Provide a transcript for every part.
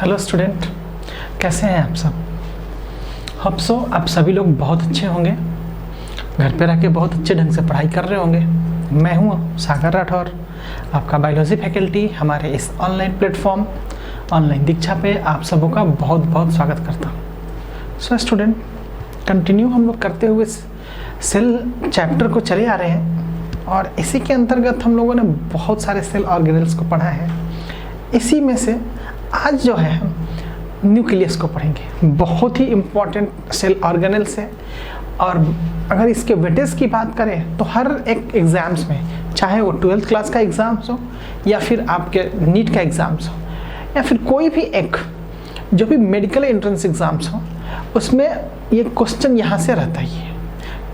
Hello student, कैसे हैं आप सब। होप सो आप सभी लोग बहुत अच्छे होंगे, घर पे रह के बहुत अच्छे ढंग से पढ़ाई कर रहे होंगे। मैं हूँ सागर राठौर, आपका बायोलॉजी फैकल्टी। हमारे इस ऑनलाइन प्लेटफॉर्म ऑनलाइन दीक्षा पे आप सबों का बहुत बहुत स्वागत करता हूँ। सो स्टूडेंट, कंटिन्यू हम लोग करते हुए सेल चैप्टर को चले आ रहे हैं और इसी के अंतर्गत हम लोगों ने बहुत सारे सेल ऑर्गेनेल्स को पढ़ा है। इसी में से आज जो है हम न्यूक्लियस को पढ़ेंगे। बहुत ही इम्पॉर्टेंट सेल ऑर्गेनेल्स है और अगर इसके वेटेज की बात करें तो हर एक एग्ज़ाम्स में, चाहे वो 12th क्लास का एग्ज़ाम्स हो या फिर आपके नीट का एग्ज़ाम्स हो या फिर कोई भी एक जो भी मेडिकल एंट्रेंस एग्ज़ाम्स हो, उसमें ये क्वेश्चन यहाँ से रहता ही है,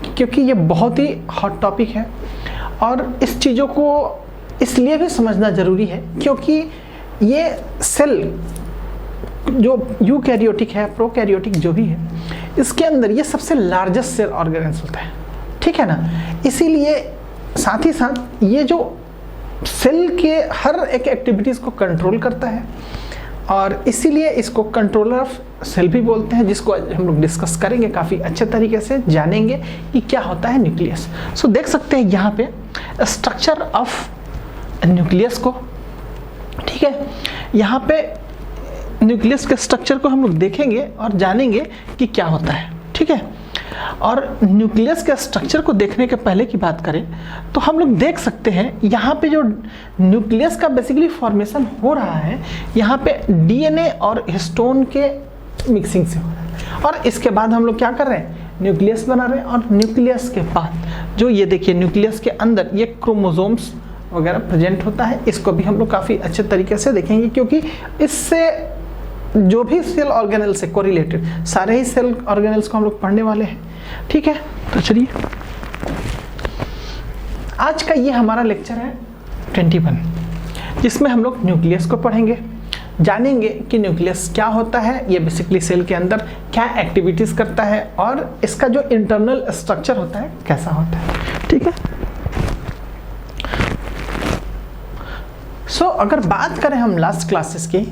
क्योंकि ये बहुत ही हॉट टॉपिक है। और इस चीज़ों को इसलिए भी समझना ज़रूरी है क्योंकि ये सेल जो यूकैरियोटिक है, प्रोकैरियोटिक जो भी है, इसके अंदर ये सबसे लार्जेस्ट सेल ऑर्गेनेल्स होता है, ठीक है ना। इसीलिए साथ ही साथ ये जो सेल के हर एक एक्टिविटीज़ को कंट्रोल करता है और इसीलिए इसको कंट्रोलर ऑफ सेल भी बोलते हैं, जिसको हम लोग डिस्कस करेंगे, काफ़ी अच्छे तरीके से जानेंगे कि क्या होता है न्यूक्लियस। सो देख सकते हैं यहाँ पे स्ट्रक्चर ऑफ न्यूक्लियस को, ठीक है। यहाँ पे न्यूक्लियस के स्ट्रक्चर को हम लोग देखेंगे और जानेंगे कि क्या होता है, ठीक है। और न्यूक्लियस के स्ट्रक्चर को देखने के पहले की बात करें तो हम लोग देख सकते हैं यहाँ पे जो न्यूक्लियस का बेसिकली फॉर्मेशन हो रहा है, यहाँ पे डीएनए और हिस्टोन के मिक्सिंग से हो रहा है। और इसके बाद हम लोग क्या कर रहे हैं, न्यूक्लियस बना रहे हैं। और न्यूक्लियस के बाद जो ये देखिए, न्यूक्लियस के अंदर ये क्रोमोसोम्स वगैरह प्रेजेंट होता है। इसको भी हम लोग काफ़ी अच्छे तरीके से देखेंगे क्योंकि इससे जो भी सेल ऑर्गेनेल से कोरिलेटेड सारे ही सेल ऑर्गेनेल्स को हम लोग पढ़ने वाले हैं, ठीक है। तो चलिए, आज का ये हमारा लेक्चर है 21, जिसमें हम लोग न्यूक्लियस को पढ़ेंगे, जानेंगे कि न्यूक्लियस क्या होता है, ये बेसिकली सेल के अंदर क्या एक्टिविटीज़ करता है और इसका जो इंटरनल स्ट्रक्चर होता है कैसा होता है, ठीक है। सो अगर बात करें हम लास्ट क्लासेस की,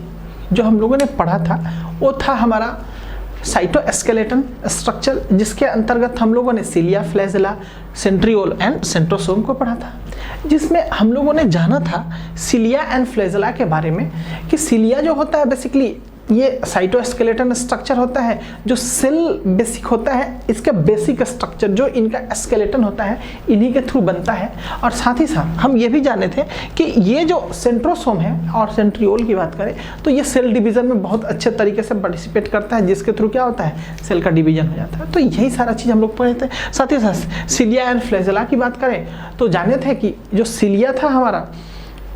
जो हम लोगों ने पढ़ा था वो था हमारा साइटोस्केलेटन स्ट्रक्चर, जिसके अंतर्गत हम लोगों ने cilia, flagella, centriole and centrosome को पढ़ा था, जिसमें हम लोगों ने जाना था सिलिया एंड फ्लैजेला के बारे में कि सिलिया जो होता है बेसिकली ये साइटोस्केलेटन स्ट्रक्चर होता है, जो सेल बेसिक होता है, इसका बेसिक स्ट्रक्चर जो इनका स्केलेटन होता है इन्हीं के थ्रू बनता है। और साथ ही साथ हम ये भी जाने थे कि ये जो सेंट्रोसोम है और सेंट्रियोल की बात करें तो ये सेल डिवीज़न में बहुत अच्छे तरीके से पार्टिसिपेट करता है, जिसके थ्रू क्या होता है, सेल का डिवीजन हो जाता है। तो यही सारा चीज़ हम लोग पढ़े थे। साथ ही साथ सिलिया एंड फ्लैजेला की बात करें तो जाने थे कि जो सिलिया था हमारा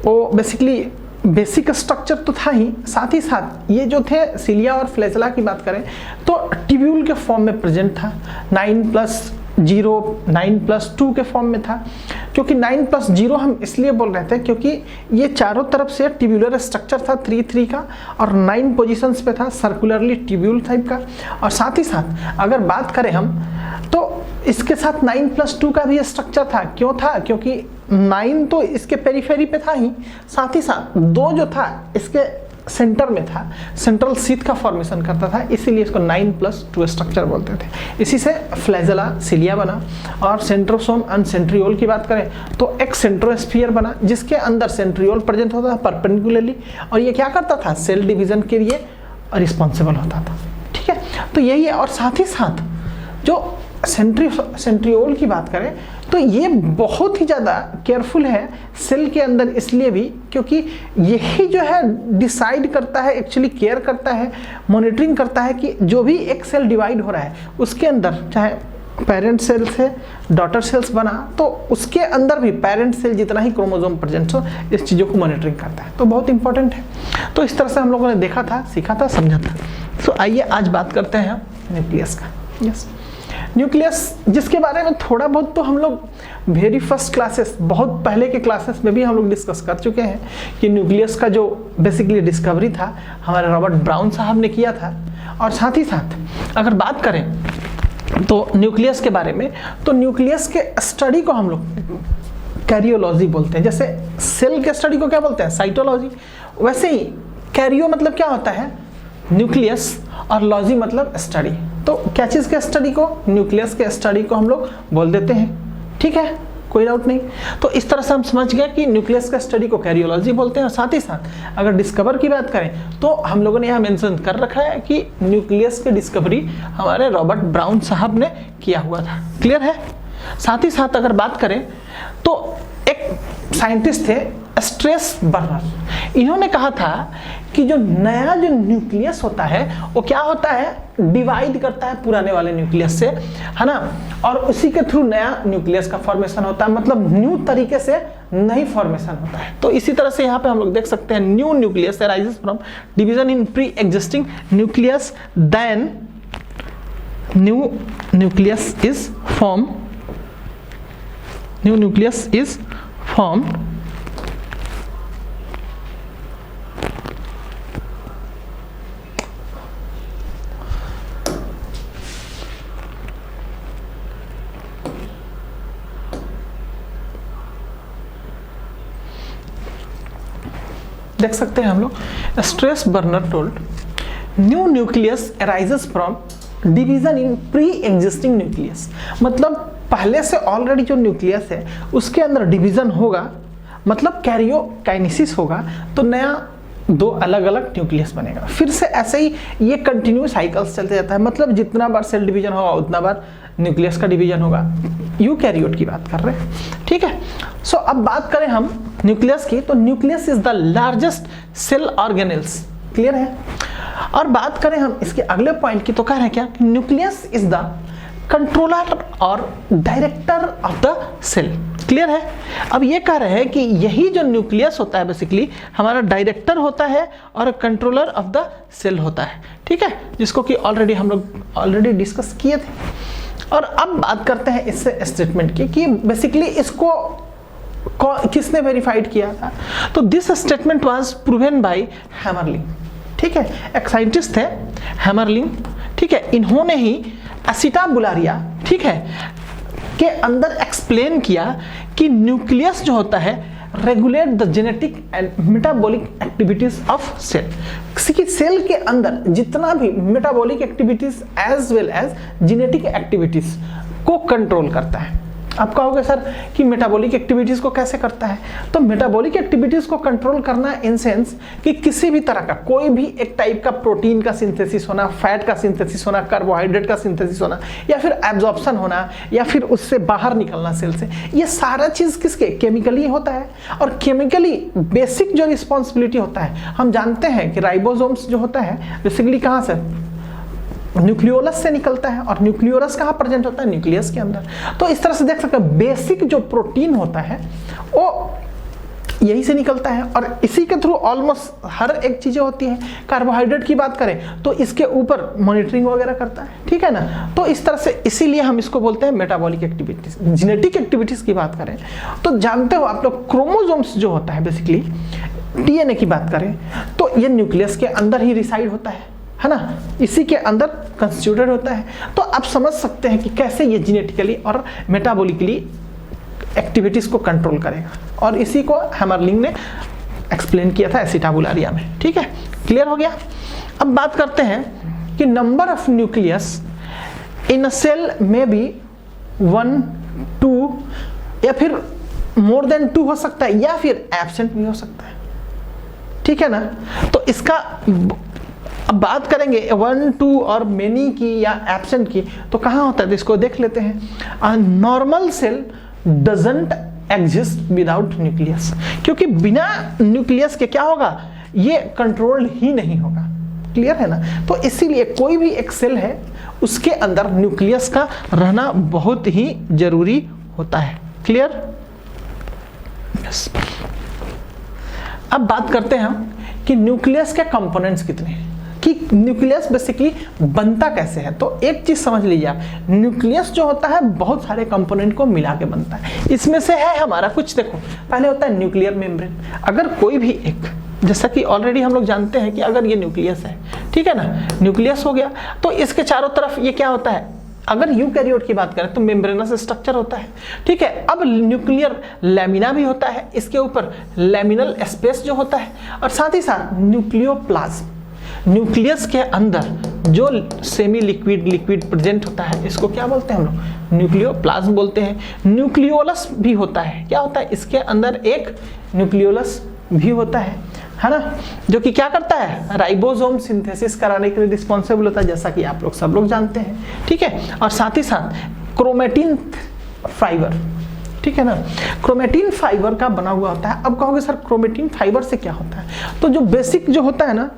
वो बेसिकली बेसिक स्ट्रक्चर तो था ही, साथ ही साथ ये जो थे सिलिया और फ्लैजेला की बात करें तो ट्यूब्यूल के फॉर्म में प्रेजेंट था, 9+0 9+2 के फॉर्म में था। क्योंकि 9+0 हम इसलिए बोल रहे थे क्योंकि ये चारों तरफ से ट्यूब्यूलर स्ट्रक्चर था 3-3 का और 9 पोजीशंस पे था, सर्कुलरली ट्यूब्यूल टाइप का। और साथ ही साथ अगर बात करें हम तो इसके साथ 9+2 का भी स्ट्रक्चर था। क्यों था, क्योंकि 9 तो इसके पेरीफेरी पे था ही, साथ ही साथ 2 जो था इसके सेंटर में था, सेंट्रल सीथ का फॉर्मेशन करता था, इसीलिए इसको 9+2 स्ट्रक्चर बोलते थे। इसी से फ्लैजेला, सिलिया बना। और सेंट्रोसोम एंड सेंट्रियोल की बात करें तो एक सेंट्रोस्फीयर बना, जिसके अंदर सेंट्रियोल प्रेजेंट होता था परपेंडिकुलरली, और ये क्या करता था, सेल डिवीजन के लिए रिस्पॉन्सिबल होता था, ठीक है। तो यही है। और साथ ही साथ जो सेंट्रियोल की बात करें तो ये बहुत ही ज़्यादा केयरफुल है सेल के अंदर, इसलिए भी क्योंकि यही जो है डिसाइड करता है, एक्चुअली केयर करता है, मॉनिटरिंग करता है कि जो भी एक सेल डिवाइड हो रहा है उसके अंदर चाहे पेरेंट सेल से डॉटर सेल्स बना तो उसके अंदर भी पेरेंट सेल जितना ही क्रोमोसोम प्रेजेंट हो, इस चीज़ों को मॉनिटरिंग करता है। तो बहुत इंपॉर्टेंट है। तो इस तरह से हम लोगों ने देखा था, सीखा था, समझा था। तो आइए आज बात करते हैं न्यूक्लियस का। यस, न्यूक्लियस, जिसके बारे में थोड़ा बहुत तो हम लोग वेरी फर्स्ट क्लासेस, बहुत पहले के क्लासेस में भी हम लोग डिस्कस कर चुके हैं कि न्यूक्लियस का जो बेसिकली डिस्कवरी था हमारे रॉबर्ट ब्राउन साहब ने किया था। और साथ ही साथ अगर बात करें तो न्यूक्लियस के बारे में, तो न्यूक्लियस के स्टडी को हम लोग कैरियोलॉजी बोलते हैं। जैसे सेल के स्टडी को क्या बोलते हैं, साइटोलॉजी, वैसे ही कैरियो मतलब क्या होता है, न्यूक्लियस और लॉजी मतलब स्टडी। तो क्या चीज़ के स्टडी को? न्यूक्लियस के स्टडी को हम लोग बोल देते हैं। ठीक है, कोई डाउट नहीं। तो इस तरह से हम समझ गए कि न्यूक्लियस का स्टडी को कैरियोलॉजी बोलते हैं। और साथ ही साथ अगर डिस्कवर की बात करें तो हम लोगों ने यहाँ मेंशन कर रखा है कि न्यूक्लियस की डिस्कवरी हमारे रॉबर्ट ब्राउन साहब ने किया हुआ था। क्लियर है? साथ ही साथ अगर बात करें तो एक साइंटिस्ट थे स्ट्रेस बर्नर। इन्होंने कहा था कि जो नया जो न्यूक्लियस होता है वो क्या होता है, डिवाइड करता है पुराने वाले न्यूक्लियस से, है ना, और उसी के थ्रू नया न्यूक्लियस का फॉर्मेशन होता है, मतलब न्यू तरीके से नई फॉर्मेशन होता है। तो इसी तरह से यहाँ पे हम लोग देख सकते हैं new nucleus arises from division in pre existing nucleus, then new nucleus is form, new nucleus is formed देख सकते हैं हम लोग। Strasburger told new nucleus arises from division in pre existing nucleus, मतलब पहले से ऑलरेडी जो nucleus है उसके अंदर डिवीजन होगा, मतलब कैरियोकाइनेसिस होगा, तो नया दो अलग अलग न्यूक्लियस बनेगा। फिर से ऐसे ही ये कंटिन्यू साइकिल्स चलते जाता है, मतलब जितना बार सेल डिवीजन होगा उतना बार न्यूक्लियस का डिवीजन होगा। यूकैरियोट की बात कर रहे हैं। ठीक है, सो अब बात करें हम न्यूक्लियस की, तो nucleus is the largest cell organelles. Clear है? और बात करें हम इसके अगले पॉइंट की, तो कह रहे हैं क्या, न्यूक्लियस इज द कंट्रोलर और director of the cell. Clear है? अब ये कह रहे हैं कि यही जो न्यूक्लियस होता है बेसिकली हमारा डायरेक्टर होता है और कंट्रोलर ऑफ द सेल होता है। ठीक है, जिसको कि ऑलरेडी हम लोग ऑलरेडी डिस्कस किए थे। और अब बात करते हैं इससे स्टेटमेंट की कि बेसिकली इसको किसने वेरीफाइड किया था, तो this statement was proven by Hammerling. ठीक है, एक साइंटिस्ट थे हैमरलिंग। ठीक है, इन्होंने ही एसिटाबुलारिया, ठीक है, के अंदर एक्सप्लेन किया कि न्यूक्लियस जो होता है regulate the genetic and metabolic activities of cell. किसी सेल के अंदर जितना भी metabolic activities as well as genetic activities को कंट्रोल करता है। आप कहोगे सर कि मेटाबॉलिक एक्टिविटीज को कैसे करता है, तो मेटाबॉलिक एक्टिविटीज को कंट्रोल करना इन सेंस कि किसी भी तरह का कोई भी एक टाइप का प्रोटीन का सिंथेसिस होना, फैट का सिंथेसिस होना, कार्बोहाइड्रेट का सिंथेसिस होना, या फिर एब्जॉर्प्शन होना, या फिर उससे बाहर निकलना सेल से, ये सारा चीज किसके केमिकली होता है। और केमिकली बेसिक जो रिस्पॉन्सिबिलिटी होता है, हम जानते हैं कि राइबोसोम्स जो होता है बेसिकली कहाँ से, न्यूक्लियोलस से निकलता है, और न्यूक्लियोलस कहाँ प्रेजेंट होता है, न्यूक्लियस के अंदर। तो इस तरह से देख सकते हैं बेसिक जो प्रोटीन होता है वो यही से निकलता है, और इसी के थ्रू ऑलमोस्ट हर एक चीजें होती हैं। कार्बोहाइड्रेट की बात करें तो इसके ऊपर मॉनिटरिंग वगैरह करता है। ठीक है ना, तो इस तरह से इसीलिए हम इसको बोलते हैं मेटाबॉलिक एक्टिविटीज। जेनेटिक एक्टिविटीज की बात करें तो जानते हो आप लोग क्रोमोसोम्स जो होता है बेसिकली, डीएनए की बात करें तो ये न्यूक्लियस के अंदर ही रिसाइड होता है ना, इसी के अंदर कंस्टिट्यूटेड होता है। तो आप समझ सकते हैं कि कैसे ये जेनेटिकली और मेटाबॉलिकली एक्टिविटीज को कंट्रोल करेगा, और इसी को हैमरलिंग ने एक्सप्लेन किया था एसिटाबुलारिया में। ठीक है, क्लियर हो गया। अब बात करते हैं कि number of nucleus in a cell में भी 1, 2 या फिर मोर देन 2 हो सकता है, या फिर एब्सेंट भी हो सकता है। ठीक है ना, तो इसका अब बात करेंगे 1, 2 और मेनी की या एब्सेंट की, तो कहाँ होता है, तो इसको देख लेते हैं। Normal cell doesn't exist without nucleus, क्योंकि बिना न्यूक्लियस के क्या होगा, ये कंट्रोल ही नहीं होगा। क्लियर है ना, तो इसीलिए कोई भी एक सेल है उसके अंदर न्यूक्लियस का रहना बहुत ही जरूरी होता है। क्लियर? यस। अब बात करते हैं हम कि न्यूक्लियस के कंपोनेंट्स कितने हैं, कि न्यूक्लियस बेसिकली बनता कैसे है। तो एक चीज समझ लीजिए आप, न्यूक्लियस जो होता है बहुत सारे कंपोनेंट को मिला के बनता है। इसमें से है हमारा कुछ, देखो पहले होता है न्यूक्लियर मेम्ब्रेन। अगर कोई भी एक, जैसा कि ऑलरेडी हम लोग जानते हैं कि अगर ये न्यूक्लियस है, ठीक है ना, न्यूक्लियस हो गया, तो इसके चारों तरफ ये क्या होता है, अगर यूकैरियोट की बात करें तो मेम्ब्रेनस स्ट्रक्चर होता है। ठीक है, अब न्यूक्लियर लैमिना भी होता है, इसके ऊपर लैमिनल स्पेस जो होता है, और साथ ही साथ न्यूक्लियोप्लाज्म। न्यूक्लियस के अंदर जो सेमी लिक्विड लिक्विड प्रेजेंट होता है इसको क्या बोलते हैं हम लोग? न्यूक्लियोप्लाज्म बोलते हैं। न्यूक्लियोलस भी होता है, क्या होता है? इसके अंदर एक न्यूक्लियोलस भी होता है ना, जो कि क्या करता है? राइबोसोम सिंथेसिस कराने के लिए रिस्पॉन्सिबल होता है, जैसा कि आप लोग सब लोग जानते हैं, ठीक है। और साथ ही साथ क्रोमेटिन फाइबर, ठीक है ना, क्रोमेटिन फाइबर का बना हुआ होता है। अब कहोगे सर क्रोमेटिन फाइबर से क्या होता है? तो जो बेसिक जो होता है ना,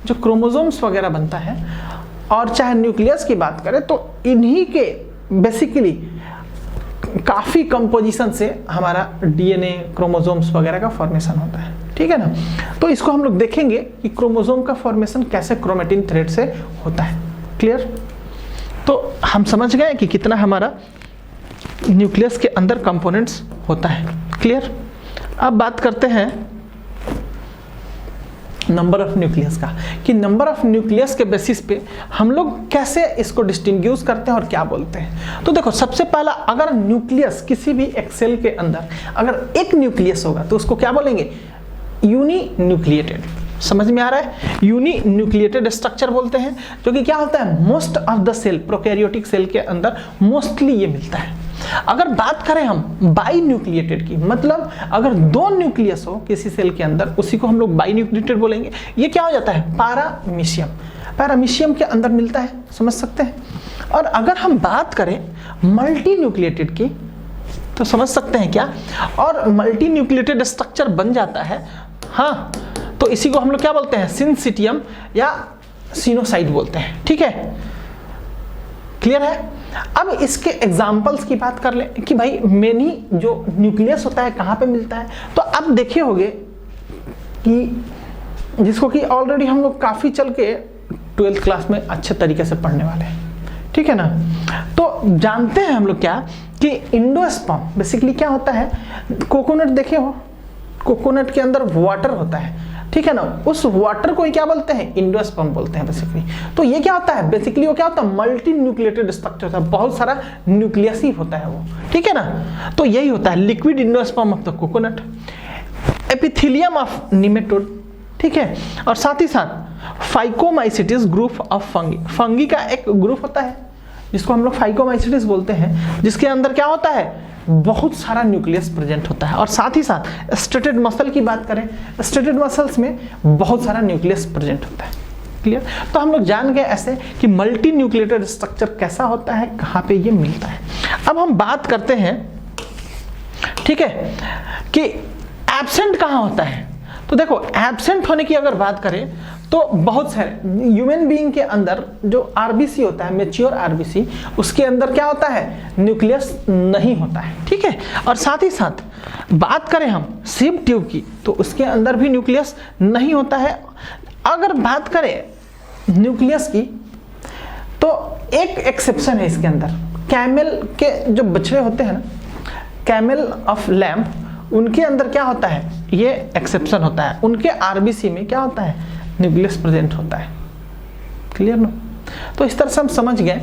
जो क्रोमोसोम्स वगैरह बनता है, और चाहे न्यूक्लियस की बात करें तो इन्हीं के बेसिकली काफी कंपोजिशन से हमारा डीएनए क्रोमोसोम्स वगैरह का फॉर्मेशन होता है, ठीक है ना। तो इसको हम लोग देखेंगे कि क्रोमोसोम का फॉर्मेशन कैसे क्रोमेटिन थ्रेड से होता है। क्लियर? तो हम समझ गए कि कितना हमारा न्यूक्लियस के अंदर कंपोनेंट्स होता है। क्लियर? अब बात करते हैं नंबर ऑफ न्यूक्लियस का, कि नंबर ऑफ न्यूक्लियस के बेसिस पे हम लोग कैसे इसको डिस्टिंग्विश करते हैं और क्या बोलते हैं। तो देखो, सबसे पहला, अगर न्यूक्लियस किसी भी एक सेल के अंदर अगर एक न्यूक्लियस होगा तो उसको क्या बोलेंगे? Uninucleated. समझ में आ रहा है? यूनी न्यूक्लिएटेड स्ट्रक्चर बोलते हैं, जो कि क्या होता है? Most of the cell, prokaryotic cell के अंदर मोस्टली ये मिलता है। अगर बात करें हम बाई न्यूक्लिएटेड की, मतलब अगर दो न्यूक्लियस हो किसी सेल के अंदर, उसी को हम लोग बाई न्यूक्लिएटेड बोलेंगे। ये क्या हो जाता है? पैरामीशियम। पैरामीशियम के अंदर मिलता है, समझ सकते हैं। और अगर हम बात करें मल्टी न्यूक्लिएटेड की, तो समझ सकते हैं क्या? और मल्टी न्यूक्लिएटेड स्ट्रक्चर बन जाता है, हाँ, तो इसी को हम लोग क्या बोलते हैं? सिंसिटियम या सिनोसाइड बोलते हैं, ठीक है। क्लियर है? अब इसके एग्जाम्पल्स की बात कर ले कि भाई मेनी जो न्यूक्लियस होता है कहाँ पे मिलता है। तो अब देखे होंगे कि जिसको कि ऑलरेडी हम लोग काफी चल के 12th क्लास में अच्छे तरीके से पढ़ने वाले हैं, ठीक है ना। तो जानते हैं हम लोग क्या कि इंडोस्पर्म बेसिकली क्या होता है? कोकोनट देखे हो, कोकोनट के अंदर वाटर होता है, ठीक है ना। उस वाटर को क्या बोलते हैं? इंडोस्पर्म बोलते हैं बेसिकली। तो ये क्या होता है? बेसिकली वो क्या होता है? मल्टी न्यूक्लिएटेड स्ट्रक्चर होता है, बहुत सारा न्यूक्लियस ही होता है वो, ठीक है ना। तो यही होता है liquid endosperm of the coconut, epithelium of nematode, ठीक है। और साथ ही साथ phycomycetes group of fungi. Fungi का एक ग्रुप होता है जिसको हम लोग फाइकोमाइसिटिस बोलते हैं, जिसके अंदर क्या होता है? बहुत सारा न्यूक्लियस प्रेजेंट होता है। और साथ ही साथ स्ट्रेटेड मसल की बात करें, स्ट्रेटेड मसल्स में बहुत सारा न्यूक्लियस प्रेजेंट होता है। क्लियर? तो हम लोग जान गए ऐसे कि मल्टी न्यूक्लिएटेड स्ट्रक्चर कैसा होता है, कहाँ पे ये मिलता है। अब हम बात करते हैं, ठीक है, कि एब्सेंट कहाँ होता है। तो देखो, एब्सेंट होने की अगर बात करें तो बहुत सारे ह्यूमन बीइंग के अंदर जो आरबीसी होता है, मैच्योर आरबीसी, उसके अंदर क्या होता है? न्यूक्लियस नहीं होता है, ठीक है। और साथ ही साथ बात करें हम सिव ट्यूब की, तो उसके अंदर भी न्यूक्लियस नहीं होता है। अगर बात करें न्यूक्लियस की, तो एक एक्सेप्शन है इसके अंदर। कैमल के जो बछड़े होते हैं ना, कैमल ऑफ लैम्प, उनके अंदर क्या होता है? ये एक्सेप्शन होता है। उनके आरबीसी में क्या होता है? न्यूक्लियस प्रेजेंट होता है। Clear no? तो इस तरह से हम समझ गए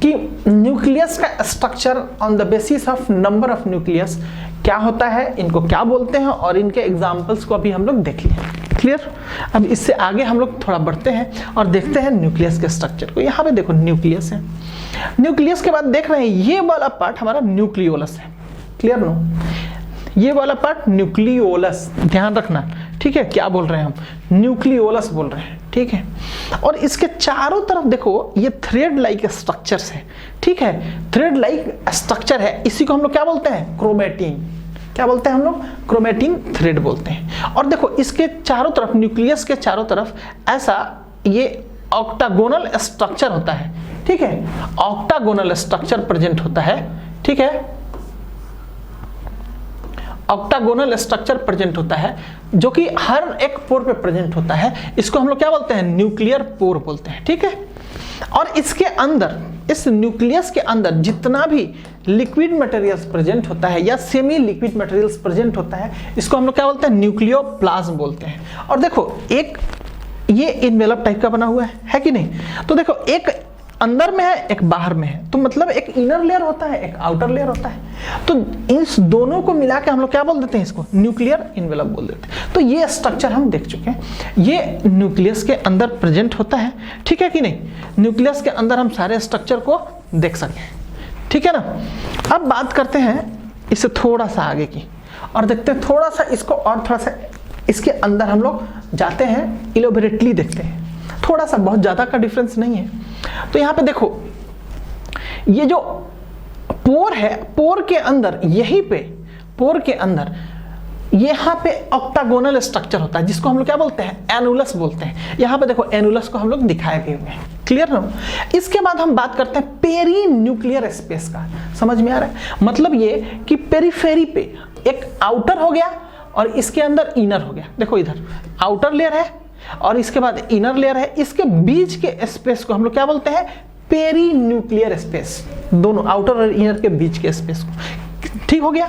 कि न्यूक्लियस का structure on the basis of number of nucleus क्या होता है, इनको क्या बोलते हैं, और इनके एग्जांपल्स को अभी हम लोग देख लिए। क्लियर? अब इससे आगे हम लोग थोड़ा बढ़ते हैं और देखते हैं न्यूक्लियस के स्ट्रक्चर को। यहाँ पे देखो न्यूक्लियस है, न्यूक्लियस के बाद देख रहे हैं ये वाला पार्ट हमारा न्यूक्लियोलस है। Clear no? ये वाला पार्ट न्यूक्लियोलस, ध्यान रखना, ठीक है। क्या बोल रहे हैं हम? न्यूक्लियोलस बोल रहे हैं, ठीक है। और इसके चारों तरफ देखो ये थ्रेड लाइक स्ट्रक्चर्स है, ठीक है। थ्रेड लाइक स्ट्रक्चर है, इसी को हम लोग क्या बोलते हैं? क्रोमेटिन। क्या बोलते हैं हम लोग? क्रोमेटिन थ्रेड बोलते हैं। और देखो इसके चारों तरफ, न्यूक्लियस के चारों तरफ ऐसा ये ऑक्टागोनल स्ट्रक्चर होता है, ठीक है। ऑक्टागोनल स्ट्रक्चर प्रेजेंट होता है, ठीक है। ऑक्टागोनल स्ट्रक्चर प्रेजेंट होता है, जो कि हर एक पोर पे प्रेजेंट होता है। इसको हम लोग क्या बोलते हैं? न्यूक्लियर पोर बोलते हैं, ठीक है। और इसके अंदर, इस न्यूक्लियस के अंदर जितना भी लिक्विड मटेरियल्स प्रेजेंट होता है या सेमी लिक्विड मटेरियल्स प्रेजेंट होता है, इसको हम लोग क्या बोलते हैं? न्यूक्लियोप्लाज्म बोलते हैं। और देखो एक ये इनवेलप टाइप का बना हुआ है कि नहीं? तो देखो एक अंदर में है एक बाहर में है, तो मतलब एक इनर लेयर होता है एक आउटर लेयर होता है। तो इस दोनों को मिला के हम लोग क्या बोल देते हैं, इसको न्यूक्लियर इनवेलप बोल देते हैं। तो ये स्ट्रक्चर हम देख चुके हैं, ये न्यूक्लियस के अंदर प्रेजेंट होता है, ठीक है कि नहीं। न्यूक्लियस के अंदर हम सारे स्ट्रक्चर को देख सकें, ठीक है ना। अब बात करते हैं इससे थोड़ा सा आगे की और देखते हैं थोड़ा सा इसको, और थोड़ा सा इसके अंदर हम लोग जाते हैं, इलेबोरेटली देखते हैं थोड़ा सा, बहुत ज्यादा का डिफरेंस नहीं है। तो यहां पे देखो ये जो पोर है, पोर के अंदर, यहीं पे पोर के अंदर यहां पे ऑक्टागोनल स्ट्रक्चर होता है जिसको हम लोग क्या बोलते हैं, एनुलस बोलते हैं। यहां पे देखो एनुलस को हम लोग दिखाए भी हुए हैं, क्लियर ना। इसके बाद हम बात करते हैं पेरी न्यूक्लियर स्पेस का, समझ में आ रहा है। मतलब ये कि पेरीफेरी पे एक आउटर हो गया और इसके अंदर इनर हो गया। देखो इधर आउटर लेयर है और इसके बाद इनर लेयर है, इसके बीच के स्पेस को हम लोग क्या बोलते हैं, पेरी न्यूक्लियर स्पेस। दोनों आउटर और इनर के बीच के स्पेस को, ठीक हो गया।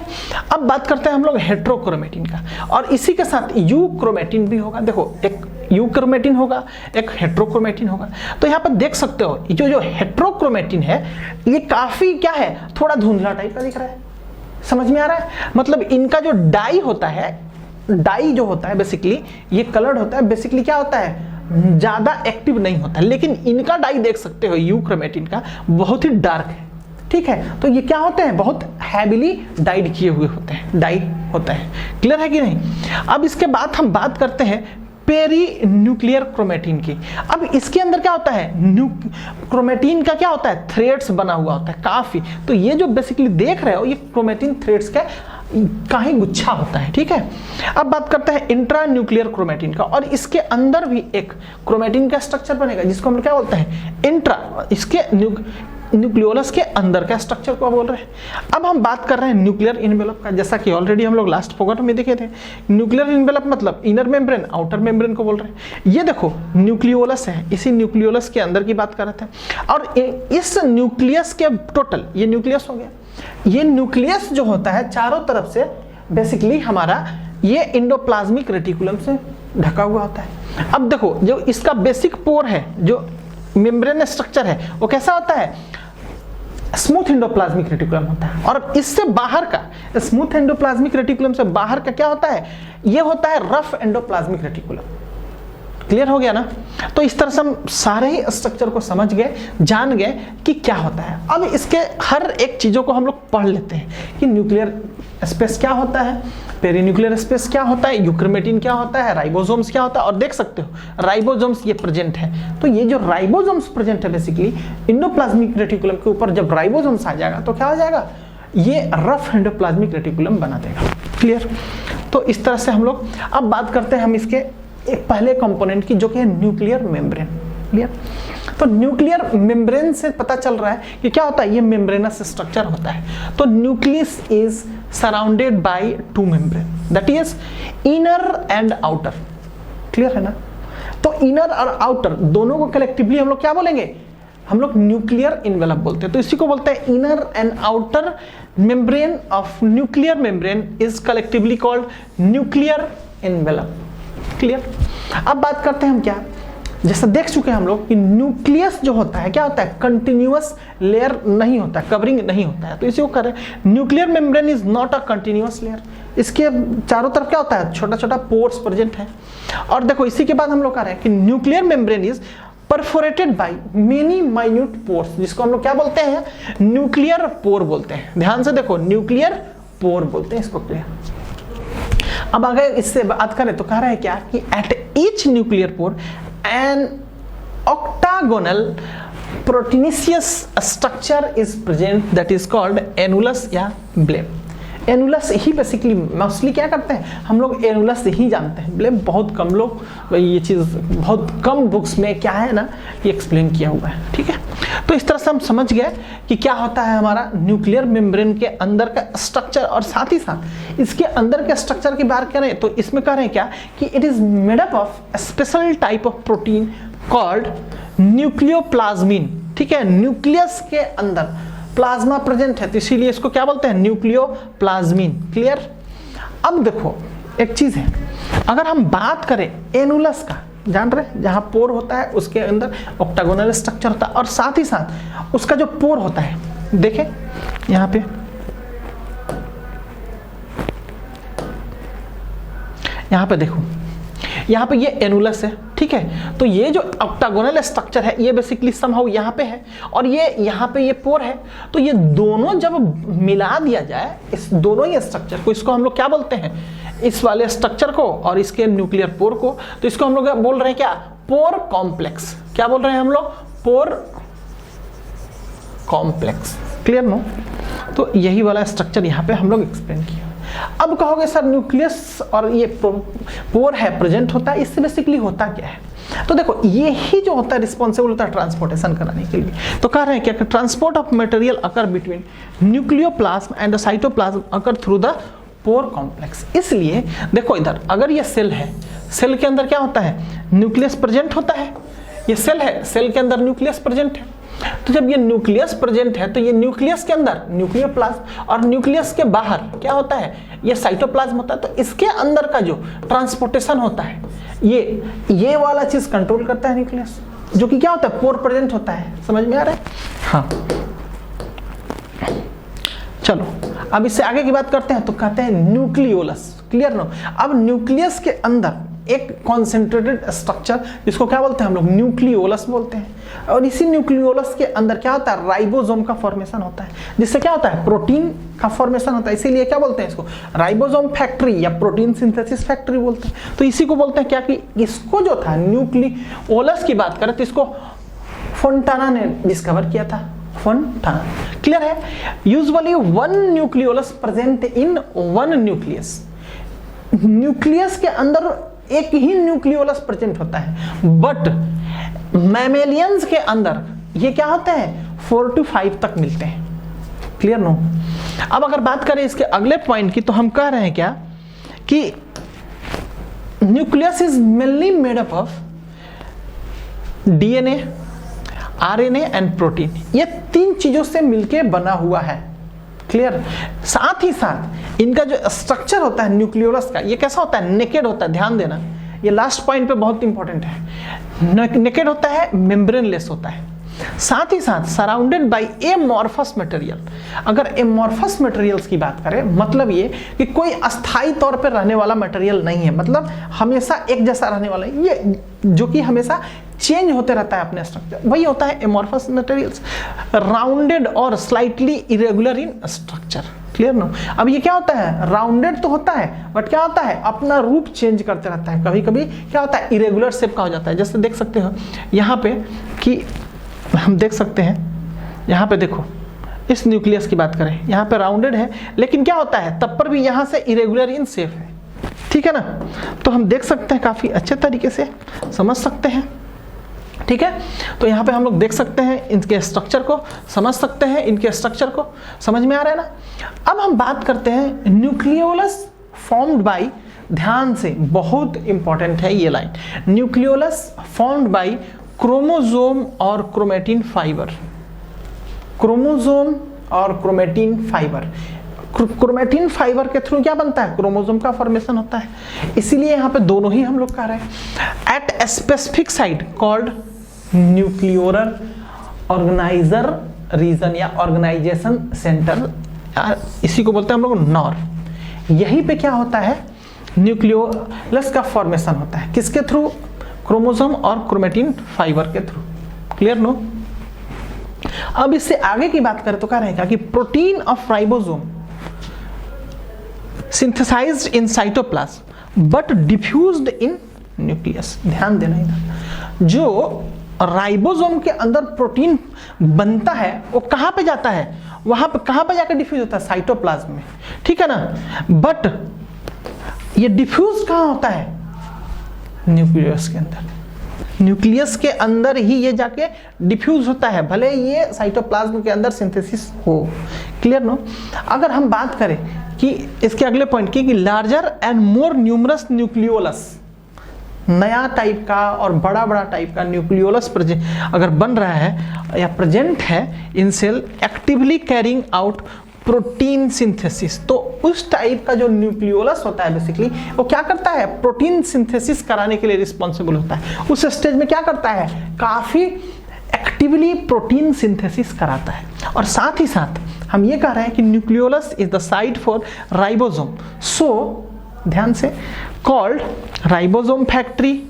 अब बात करते हैं हम लोग हेट्रोक्रोमेटिन का, और इसी के साथ यूक्रोमेटिन भी होगा। देखो एक यूक्रोमेटिन होगा, एक हेट्रोक्रोमेटिन होगा। तो यहाँ पर देख सकते हो जो हेट्रोक्रोमेटिन है ये काफी क्या है, थोड़ा धुंधला टाइप का दिख रहा है, समझ में आ रहा है। मतलब इनका जो डाई होता है, डाई जो होता है बेसिकली ये कलर्ड होता है, बेसिकली क्या होता है, ज्यादा एक्टिव नहीं होता है। लेकिन इनका डाई देख सकते हो यूक्रोमेटिन का बहुत ही डार्क है, ठीक है। तो ये क्या होते हैं, बहुत हैविली डाइड किए हुए होते हैं, डाई होता है, क्लियर है कि नहीं। अब इसके बाद हम बात करते हैं पेरी न्यूक्लियर क्रोमेटिन की। अब इसके अंदर क्या होता है, क्रोमेटिन का क्या होता है, थ्रेड्स बना हुआ होता है काफी। तो ये जो बेसिकली देख रहे हो ये क्रोमेटिन थ्रेड्स का ही गुच्छा होता है, ठीक है। अब बात करते हैं इंट्रा न्यूक्लियर क्रोमेटिन का, और इसके अंदर भी एक क्रोमेटिन का स्ट्रक्चर बनेगा जिसको हम लोग क्या बोलते हैं, इंट्रा, इसके न्यूक्लियोलस के अंदर का स्ट्रक्चर को बोल रहे हैं। अब हम बात कर रहे हैं न्यूक्लियर इनवेलप का, जैसा कि ऑलरेडी हम लोग लास्ट फोकट में देखे थे। न्यूक्लियर इनवेलप मतलब इनर मेम्ब्रेन आउटर मेम्ब्रेन को बोल रहे हैं। ये देखो न्यूक्लियोलस है, इसी न्यूक्लियोलस के अंदर की बात कर रहे थे। और इस न्यूक्लियस के टोटल, ये न्यूक्लियस हो गया, ये न्यूक्लियस जो होता है चारों तरफ से बेसिकली हमारा ये एंडोप्लाज्मिक रेटिकुलम से ढका हुआ होता है। अब देखो जो इसका बेसिक पोर है, जो मेम्ब्रेन स्ट्रक्चर है, वो कैसा होता है, स्मूथ एंडोप्लाज्मिक रेटिकुलम होता है। और इससे बाहर का, स्मूथ एंडोप्लाज्मिक रेटिकुलम से बाहर का क्या होता है, ये होता है रफ एंडोप्लाज्मिक रेटिकुलम। क्लियर हो गया ना। तो इस तरह से हम सारे ही स्ट्रक्चर को समझ गए, जान गए कि क्या होता है। अब इसके हर एक चीजों को हम लोग पढ़ लेते हैं कि न्यूक्लियर स्पेस क्या होता है, पेरीन्यूक्लियर स्पेस क्या होता है, यूक्रोमेटिन क्या होता है, राइबोसोम्स क्या होता है। और देख सकते हो राइबोसोम्स ये प्रेजेंट है। तो ये जो राइबोसोम्स प्रेजेंट है बेसिकली एंडोप्लाज्मिक रेटिकुलम के ऊपर जब राइबोसोम्स आ जाएगा तो क्या हो जाएगा, ये रफ एंडोप्लाज्मिक रेटिकुलम बना देगा। क्लियर। तो इस तरह से हम लोग अब बात करते हैं हम इसके एक पहले कंपोनेंट की, जो कि है न्यूक्लियर मेम्ब्रेन। क्लियर। तो न्यूक्लियर मेम्ब्रेन से पता चल रहा है कि क्या होता है, ये मेम्ब्रेनस स्ट्रक्चर होता है। तो nucleus is surrounded by two membrane, that is inner and outer. Clear है ना। तो इनर और आउटर दोनों को कलेक्टिवली हम लोग क्या बोलेंगे, हम लोग न्यूक्लियर इनवेलप बोलते हैं। तो इसी को बोलते हैं inner and outer membrane of nuclear membrane is collectively called nuclear envelope. Clear. अब बात करते हैं हम क्या, जैसा देख चुके हैं हम लोग कि न्यूक्लियस जो होता है क्या होता है, कंटिन्यूअस लेयर नहीं होता है, कवरिंग नहीं होता है। तो इसी को कर रहे हैं nuclear membrane is not a continuous layer. इसके चारों तरफ क्या होता है, छोटा छोटा पोर्स प्रेजेंट है। और देखो इसी के बाद हम लोग कह रहे हैं कि nuclear membrane is perforated by many minute pores, जिसको हम लोग क्या बोलते हैं, न्यूक्लियर पोर बोलते हैं। ध्यान से देखो न्यूक्लियर पोर बोलते हैं इसको। क्लियर। अब अगर इससे बात करें तो कह रहे हैं क्या कि at each nuclear pore an octagonal proteinaceous structure is present that is called annulus या ब्लेब। एनुलस ही बेसिकली मोस्टली क्या करते हैं हम लोग, एनुलस ही जानते हैं, ब्लेब बहुत कम लोग, ये चीज़ बहुत कम बुक्स में क्या है ना ये एक्सप्लेन किया हुआ है। ठीक है। तो इस तरह से हम समझ गए कि क्या होता है हमारा न्यूक्लियर मेम्ब्रेन के अंदर का स्ट्रक्चर, और साथ ही साथ इसके अंदर के स्ट्रक्चर की बात करें तो इसमें कह रहे हैं क्या कि it is made up of special type of protein called nucleoplasmin. ठीक है। न्यूक्लियस के अंदर प्लाज्मा प्रेजेंट है तो इसीलिए इसको क्या बोलते हैं, न्यूक्लियोप्लाज्मिन। क्लियर। अब देखो एक चीज है, अगर हम बात करें एनुलस का, जान रहे, जहां पोर होता है उसके अंदर ऑक्टागोनल स्ट्रक्चर होता है, और साथ ही साथ उसका जो पोर होता है, देखें यहां पे, यहां पे देखो, यहाँ पे ये एनुलस है, ठीक है। तो ये जो ऑक्टागोनल स्ट्रक्चर है ये बेसिकली समहाउ यहाँ पे है, और ये यहाँ पे ये पोर है। तो ये दोनों जब मिला दिया जाए, इस दोनों ही स्ट्रक्चर को, इसको हम लोग क्या बोलते हैं, इस वाले स्ट्रक्चर को और इसके न्यूक्लियर पोर को, तो इसको हम लोग बोल रहे हैं क्या, पोर कॉम्प्लेक्स। क्या बोल रहे हैं हम लोग, पोर कॉम्प्लेक्स। Clear no. तो यही वाला स्ट्रक्चर यहाँ पे हम लोग एक्सप्लेन किया। अब कहोगे सर न्यूक्लियस और ये पोर है प्रेजेंट होता है, इससे बेसिकली होता क्या है। तो देखो ये ही जो होता है रिस्पॉन्सिबल होता है ट्रांसपोर्टेशन कराने के लिए। तो कह रहे हैं क्या, transport of material occur between nucleoplasm and cytoplasm occur through the pore complex. इसलिए देखो इधर अगर ये सेल है, सेल के अंदर क्या होता है, न्यूक्लियस प्रेजेंट होता है। ये सेल है, सेल के अंदर न्यूक्लियस प्रेजेंट है। तो जब ये न्यूक्लियस प्रेजेंट है तो ये न्यूक्लियस के अंदर न्यूक्लियोप्लाज्म, और न्यूक्लियस के बाहर क्या होता है, ये साइटोप्लाज्म होता है। तो इसके अंदर का जो ट्रांसपोर्टेशन होता है ये वाला चीज कंट्रोल करता है न्यूक्लियस, जो कि क्या होता है, पोर प्रेजेंट होता है। समझ में आ रहा है। हाँ चलो अब इससे आगे की बात करते हैं। तो कहते हैं न्यूक्लियोलस। Clear no. अब न्यूक्लियस के अंदर एक कॉन्सेंट्रेटेड स्ट्रक्चर, जिसको क्या बोलते हैं हम लोग, न्यूक्लियोलस बोलते हैं। और इसी न्यूक्लियोलस के अंदर क्या होता है, राइबोसोम का फॉर्मेशन होता है, जिससे क्या होता है, प्रोटीन का फॉर्मेशन होता है। इसीलिए क्या बोलते हैं इसको, राइबोसोम फैक्ट्री या प्रोटीन सिंथेसिस फैक्ट्री बोलते हैं। तो इसी को बोलते हैं क्या, कि इसको जो था न्यूक्लियोलस की बात करें तो इसको फोंटाना ने डिस्कवर किया था। फोंटाना। क्लियर है। Usually one nucleolus present in one nucleus. Nucleus के अंदर एक ही न्यूक्लियोलस प्रेजेंट होता है, बट मैमेलियंस के अंदर ये क्या होता है, 4 to 5 तक मिलते हैं। Clear no. अब अगर बात करें इसके अगले पॉइंट की, तो हम कह रहे हैं क्या, कि nucleus is mainly made up of DNA, RNA and protein. ये 3 चीजों से मिलके बना हुआ है। क्लियर। साथ ही साथ इनका जो स्ट्रक्चर होता है न्यूक्लियोलस का, ये कैसा होता है, नेकेड होता है। ध्यान देना, ये लास्ट पॉइंट पे बहुत इंपॉर्टेंट है। नेकेड होता है, मेम्ब्रेनलेस होता है। साथ ही साथ सराउंडेड बाय एमॉर्फस मटेरियल। अगर एमॉर्फस मटेरियल्स की बात करें, मतलब ये कि कोई अस्थाई तौर पर रहने वाला मटेरियल नहीं है, मतलब हमेशा एक जैसा रहने वाला है, ये जो कि हमेशा चेंज होते रहता है अपने स्ट्रक्चर, वही होता है एमॉर्फस मटेरियल्स। राउंडेड और slightly irregular in structure. Clear no. अब ये क्या होता है, राउंडेड तो होता है, बट क्या होता है, अपना रूप चेंज करते रहता है। कभी कभी क्या होता है, इरेगुलर शेप का हो जाता है। जैसे देख सकते हो यहाँ पे, कि हम देख सकते हैं यहाँ पे, देखो इस न्यूक्लियस की बात करें, यहाँ पे राउंडेड है, लेकिन क्या होता है, तब पर भी यहाँ से इरेगुलर इन शेप है। ठीक है ना। तो हम देख सकते हैं, काफी अच्छे तरीके से समझ सकते हैं। ठीक है। तो यहाँ पे हम लोग देख सकते हैं इनके स्ट्रक्चर को, समझ सकते हैं इनके स्ट्रक्चर को। समझ में आ रहा है ना। अब हम बात करते हैं न्यूक्लियोलस फॉर्म्ड बाय, ध्यान से, बहुत इंपॉर्टेंट है ये line, nucleolus formed by chromosome और क्रोमेटिन फाइबर। क्रोमोसोम और क्रोमेटिन फाइबर। क्रोमेटिन फाइबर के थ्रू क्या बनता है, क्रोमोसोम का फॉर्मेशन होता है। इसीलिए यहाँ पे दोनों ही हम लोग कह रहे हैं। At specific site called nucleolar organizer region या ऑर्गेनाइजेशन सेंटर, इसी को बोलते हैं हम लोग नॉर। यहीं पे क्या होता है, न्यूक्लियोलस का फॉर्मेशन होता है। किसके थ्रू, क्रोमोसोम और क्रोमेटिन फाइबर के थ्रू। Clear no. अब इससे आगे की बात करें तो कह रहे हैं क्या, कि protein of ribosome synthesized in cytoplasm but diffused in nucleus। ध्यान देना इधर, जो राइबोसोम के अंदर प्रोटीन बनता है वो कहां पे जाता है, वहां पे कहां पे जाकर डिफ्यूज होता है, साइटोप्लाज्म में। ठीक है ना। बट ये डिफ्यूज कहां होता है, न्यूक्लियस के अंदर। न्यूक्लियस के अंदर ही ये जाके डिफ्यूज होता है, भले ये साइटोप्लाज्म के अंदर सिंथेसिस हो। Clear no. अगर हम बात करें कि इसके अगले पॉइंट की, कि larger and more numerous nucleolus, नया टाइप का और बड़ा बड़ा टाइप का न्यूक्लियोलस अगर बन रहा है या प्रेजेंट है in cell, actively carrying out protein synthesis. तो उस टाइप का जो न्यूक्लियोलस होता है बेसिकली वो क्या करता है, प्रोटीन सिंथेसिस कराने के लिए रिस्पॉन्सिबल होता है। उस स्टेज में क्या करता है, काफी एक्टिवली प्रोटीन सिंथेसिस कराता है। और साथ ही साथ हम ये कह रहे हैं कि nucleolus is the site for ribosome, so ध्यान से कॉल्ड राइबोसोम फैक्ट्री,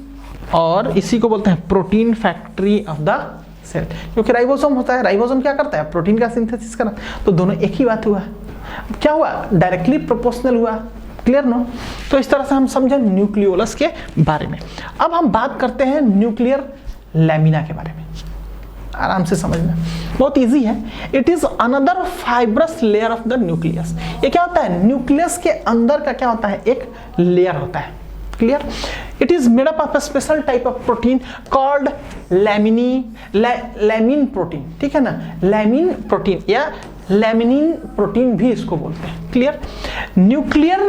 और इसी को बोलते हैं protein factory of the cell, क्योंकि राइबोसोम होता है, राइबोसोम क्या करता है, प्रोटीन का सिंथेसिस करता है। तो दोनों एक ही बात हुआ, क्या हुआ, डायरेक्टली प्रोपोर्शनल हुआ। Clear no? तो इस तरह से हम समझे न्यूक्लियोलस के बारे में। अब हम बात करते हैं न्यूक्लियर लैमिना के बारे में, आराम से समझना, बहुत इजी है। It is another fibrous layer of the nucleus. ये क्या होता है, न्यूक्लियस के अंदर का क्या होता है, एक लेयर होता है। Clear? It is made up of a special type of protein called lamin protein, ठीक है ना, लैमिन प्रोटीन या लैमिनिन प्रोटीन भी इसको बोलते हैं। Clear? Nuclear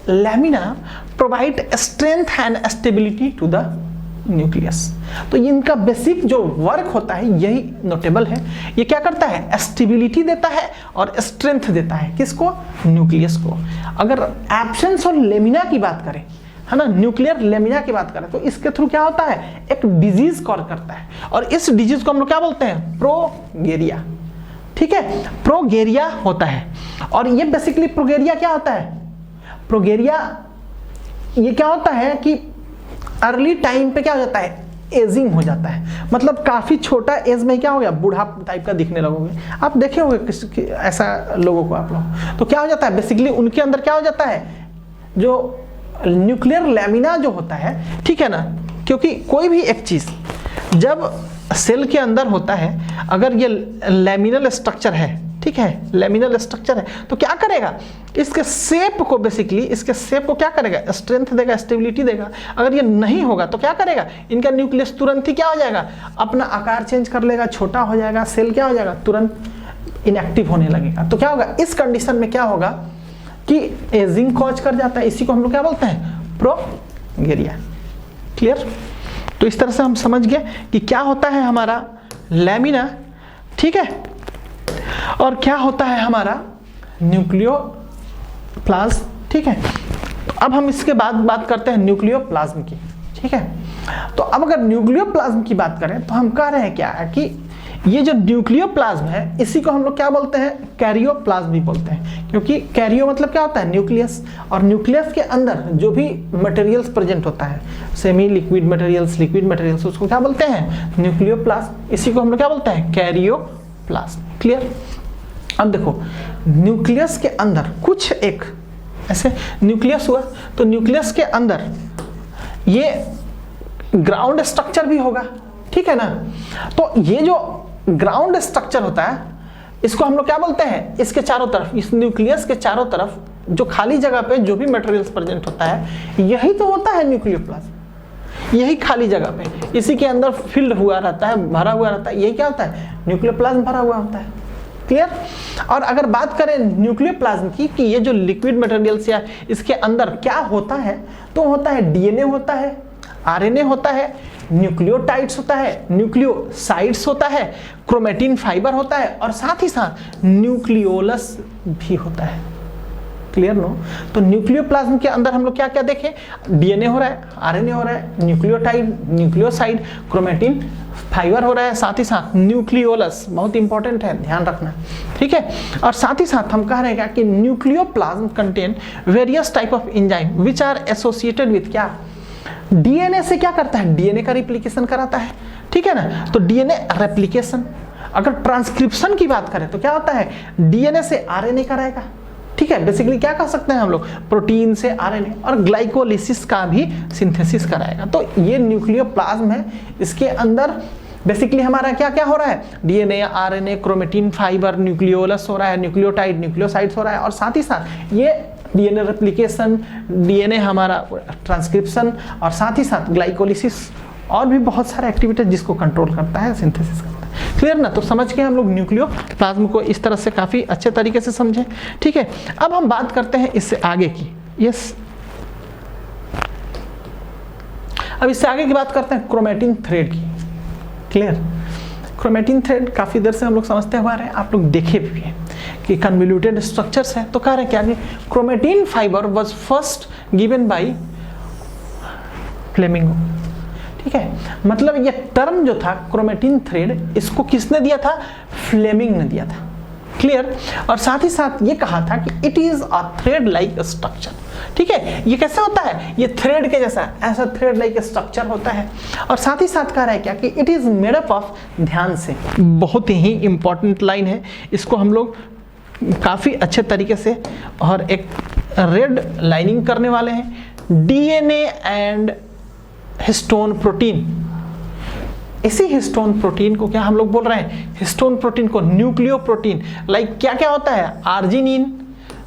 lamina provide strength and stability to the nucleus. तो इनका बेसिक जो वर्क होता है यही नोटेबल है। ये क्या करता है, स्टेबिलिटी देता है और स्ट्रेंथ देता है, किसको, न्यूक्लियस को। अगर एब्सेंस और लेमिना की बात करें, है ना, न्यूक्लियर लेमिना की बात करें, तो इसके थ्रू क्या होता है, एक डिजीज कॉज करता है, और इस डिजीज को हम लोग क्या बोलते हैं, प्रोगेरिया। ठीक है, प्रोगेरिया होता है। और ये बेसिकली प्रोगेरिया क्या होता है, प्रोगेरिया ये क्या होता है कि अर्ली टाइम पे क्या हो जाता है, एजिंग हो जाता है, मतलब काफी छोटा एज में क्या हो गया, बूढ़ा टाइप का दिखने लगोगे। आप देखे होंगे ऐसा लोगों को आप लोग, तो क्या हो जाता है बेसिकली उनके अंदर क्या हो जाता है, जो न्यूक्लियर लैमिना जो होता है, ठीक है ना, क्योंकि कोई भी एक चीज जब सेल के अंदर होता है, अगर ये लैमिनल स्ट्रक्चर है, ठीक है, लैमिनल स्ट्रक्चर है, तो क्या करेगा, इसके शेप को बेसिकली, इसके शेप को क्या करेगा, स्ट्रेंथ देगा, स्टेबिलिटी देगा। अगर ये नहीं होगा तो क्या करेगा, इनका न्यूक्लियस तुरंत ही क्या हो जाएगा, अपना आकार चेंज कर लेगा, छोटा हो जाएगा, सेल क्या हो जाएगा, तुरंत इनएक्टिव होने लगेगा। तो क्या होगा, इस कंडीशन में क्या होगा कि एजिंग कॉज कर जाता है। इसी को हम लोग क्या बोलते हैं, प्रोगेरिया। क्लियर? तो इस तरह से हम समझ गए कि क्या होता है हमारा लैमिना, ठीक है, और क्या होता है हमारा न्यूक्लियोप्लाज्म। ठीक है, तो अब हम इसके बाद बात करते हैं न्यूक्लियोप्लाज्म की। ठीक है, तो अब अगर न्यूक्लियोप्लाज्म की बात करें तो हम कह रहे हैं क्या है कि ये जो न्यूक्लियोप्लाज्म है, इसी को हम लोग क्या बोलते हैं, कैरियोप्लाज्म भी बोलते हैं, क्योंकि कैरियो मतलब क्या होता है, न्यूक्लियस, और न्यूक्लियस के अंदर जो भी मटेरियल्स प्रेजेंट होता है, semi liquid materials, liquid materials, उसको क्या बोलते हैं, न्यूक्लियोप्लाज्म। इसी को हम लोग क्या बोलते हैं, कैरियोप्लाज्म। क्लियर? अब देखो, न्यूक्लियस के अंदर कुछ एक ऐसे न्यूक्लियस हुआ, तो न्यूक्लियस के अंदर ये ग्राउंड स्ट्रक्चर भी होगा, ठीक है ना। तो ये जो ग्राउंड स्ट्रक्चर होता है, इसको हम लोग क्या बोलते हैं, इसके चारों तरफ, इस न्यूक्लियस के चारों तरफ जो खाली जगह पे जो भी मटेरियल्स प्रेजेंट होता है, यही तो होता है न्यूक्लियोप्लाज्म। यही खाली जगह पे, इसी के अंदर फिल्ड हुआ रहता है, भरा हुआ रहता है, यही क्या होता है, न्यूक्लियोप्लाज्म भरा हुआ होता है। क्लियर? और अगर बात करें न्यूक्लियोप्लाज्म की कि ये जो लिक्विड मटेरियल्स या इसके अंदर क्या होता है, तो होता है डीएनए होता है, आरएनए होता है, न्यूक्लियोटाइड्स होता है, न्यूक्लियोसाइड्स होता है, क्रोमेटिन फाइबर होता है, और साथ ही साथ न्यूक्लियोलस भी होता है। Clear no? तो न्यूक्लियोप्लाज्म के अंदर हम लोग क्या क्या देखें, डीएनए हो रहा है, आरएनए हो रहा है, न्यूक्लियोटाइड, न्यूक्लियोसाइड, क्रोमेटिन फाइबर हो रहा है, साथ ही साथ न्यूक्लियोलस, बहुत इंपॉर्टेंट है, ध्यान रखना। ठीक है, और साथ ही साथ हम कह रहे हैं कि nucleoplasm contain various type of enzyme which are associated with क्या, डीएनए से क्या करता है, डीएनए का रिप्लिकेशन कराता है। ठीक है ना, तो डीएनए रेप्लिकेशन। अगर ट्रांसक्रिप्शन की बात करें तो क्या होता है, डीएनए से आरएनए कराएगा। ठीक है, बेसिकली क्या कह सकते हैं हम लोग, प्रोटीन से आरएनए, और ग्लाइकोलिसिस का भी सिंथेसिस कराएगा। तो ये न्यूक्लियोप्लाज्म है, इसके अंदर बेसिकली हमारा क्या क्या हो रहा है, DNA, RNA, chromatin fibre, nucleolus हो रहा है, न्यूक्लियोटाइड, न्यूक्लियोसाइड्स हो रहा है, और साथ ही साथ ये डीएनए रेप्लिकेशन, डीएनए हमारा ट्रांसक्रिप्शन, और साथ ही साथ ग्लाइकोलिसिस, और भी बहुत सारे एक्टिविटीज जिसको कंट्रोल करता है, सिंथेसिस करता है। क्लियर ना? तो समझ के हम लोग न्यूक्लियोप्लाज्म को इस तरह से काफी अच्छे तरीके से समझे। ठीक है, अब हम बात करते हैं इससे आगे की। यस, अब इससे आगे की बात करते हैं क्रोमेटिन थ्रेड की। क्लियर? क्रोमेटिन थ्रेड काफी देर से हम लोग समझते हुए आ रहे हैं, आप लोग देखे भी हैं कि कन्वोल्यूटेड स्ट्रक्चर्स है, तो कह रहे हैं क्या कि chromatin fibre was first given by flamingo. ठीक है, मतलब ये टर्म जो था क्रोमेटिन थ्रेड, इसको किसने दिया था? फ्लेमिंग ने दिया था। क्लियर? और साथ ही साथ ये कहा था कि it is a thread like structure. ठीक है, ये कैसे होता है? ये थ्रेड के जैसा, ऐसा थ्रेड लाइक स्ट्रक्चर होता है। और साथ ही साथ कह रहा है क्या कि it is made up of, ध्यान से, बहुत ही इंपॉर्टेंट लाइन है, इसको हम लोग काफी अच्छे तरीके से और एक रेड लाइनिंग करने वाले हैं। DNA and histone protein. इसी हिस्टोन प्रोटीन को क्या हम लोग बोल रहे हैं? हिस्टोन प्रोटीन को न्यूक्लियोप्रोटीन। लाइक क्या क्या होता है? Arginine,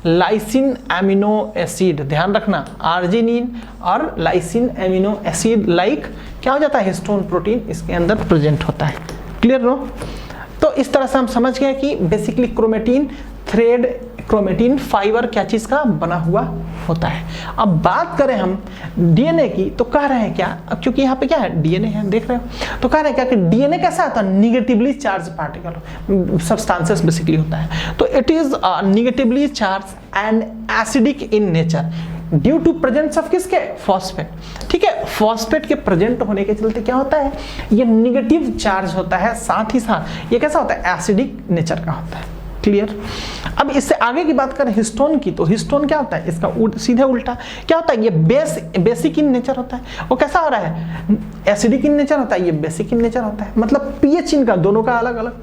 lysine, amino acid. ध्यान रखना, आर्जिनिन और लाइसिन एमिनो एसिड लाइक क्या हो जाता है? हिस्टोन प्रोटीन इसके अंदर प्रेजेंट होता है। Clear no? तो इस तरह से हम समझ गए कि basically chromatin thread, chromatin fibre क्या चीज का बना हुआ होता है। अब बात करें हम डीएनए की, तो कह रहे हैं क्या, क्योंकि यहाँ पे क्या है? डीएनए है, देख रहे हो, तो कह रहे हैं क्या कि डीएनए कैसा होता है? Negatively charge particle substances basically होता है। तो it is negatively charge and acidic in nature due to presence of किसके? फॉस्फेट। ठीक है, फॉस्फेट के प्रेजेंट होने के चलते क्या होता है? ये निगेटिव चार्ज होता है, साथ ही साथ ये कैसा होता है? एसिडिक नेचर का होता है। क्लियर? अब इससे आगे की बात करें हिस्टोन की, तो हिस्टोन क्या होता है? इसका सीधे उल्टा क्या होता है? ये बेसिक इन नेचर होता है। वो कैसा हो रहा है? एसिडिक इन नेचर होता है, ये बेसिक इन नेचर होता है, मतलब पीएच इनका दोनों का अलग अलग।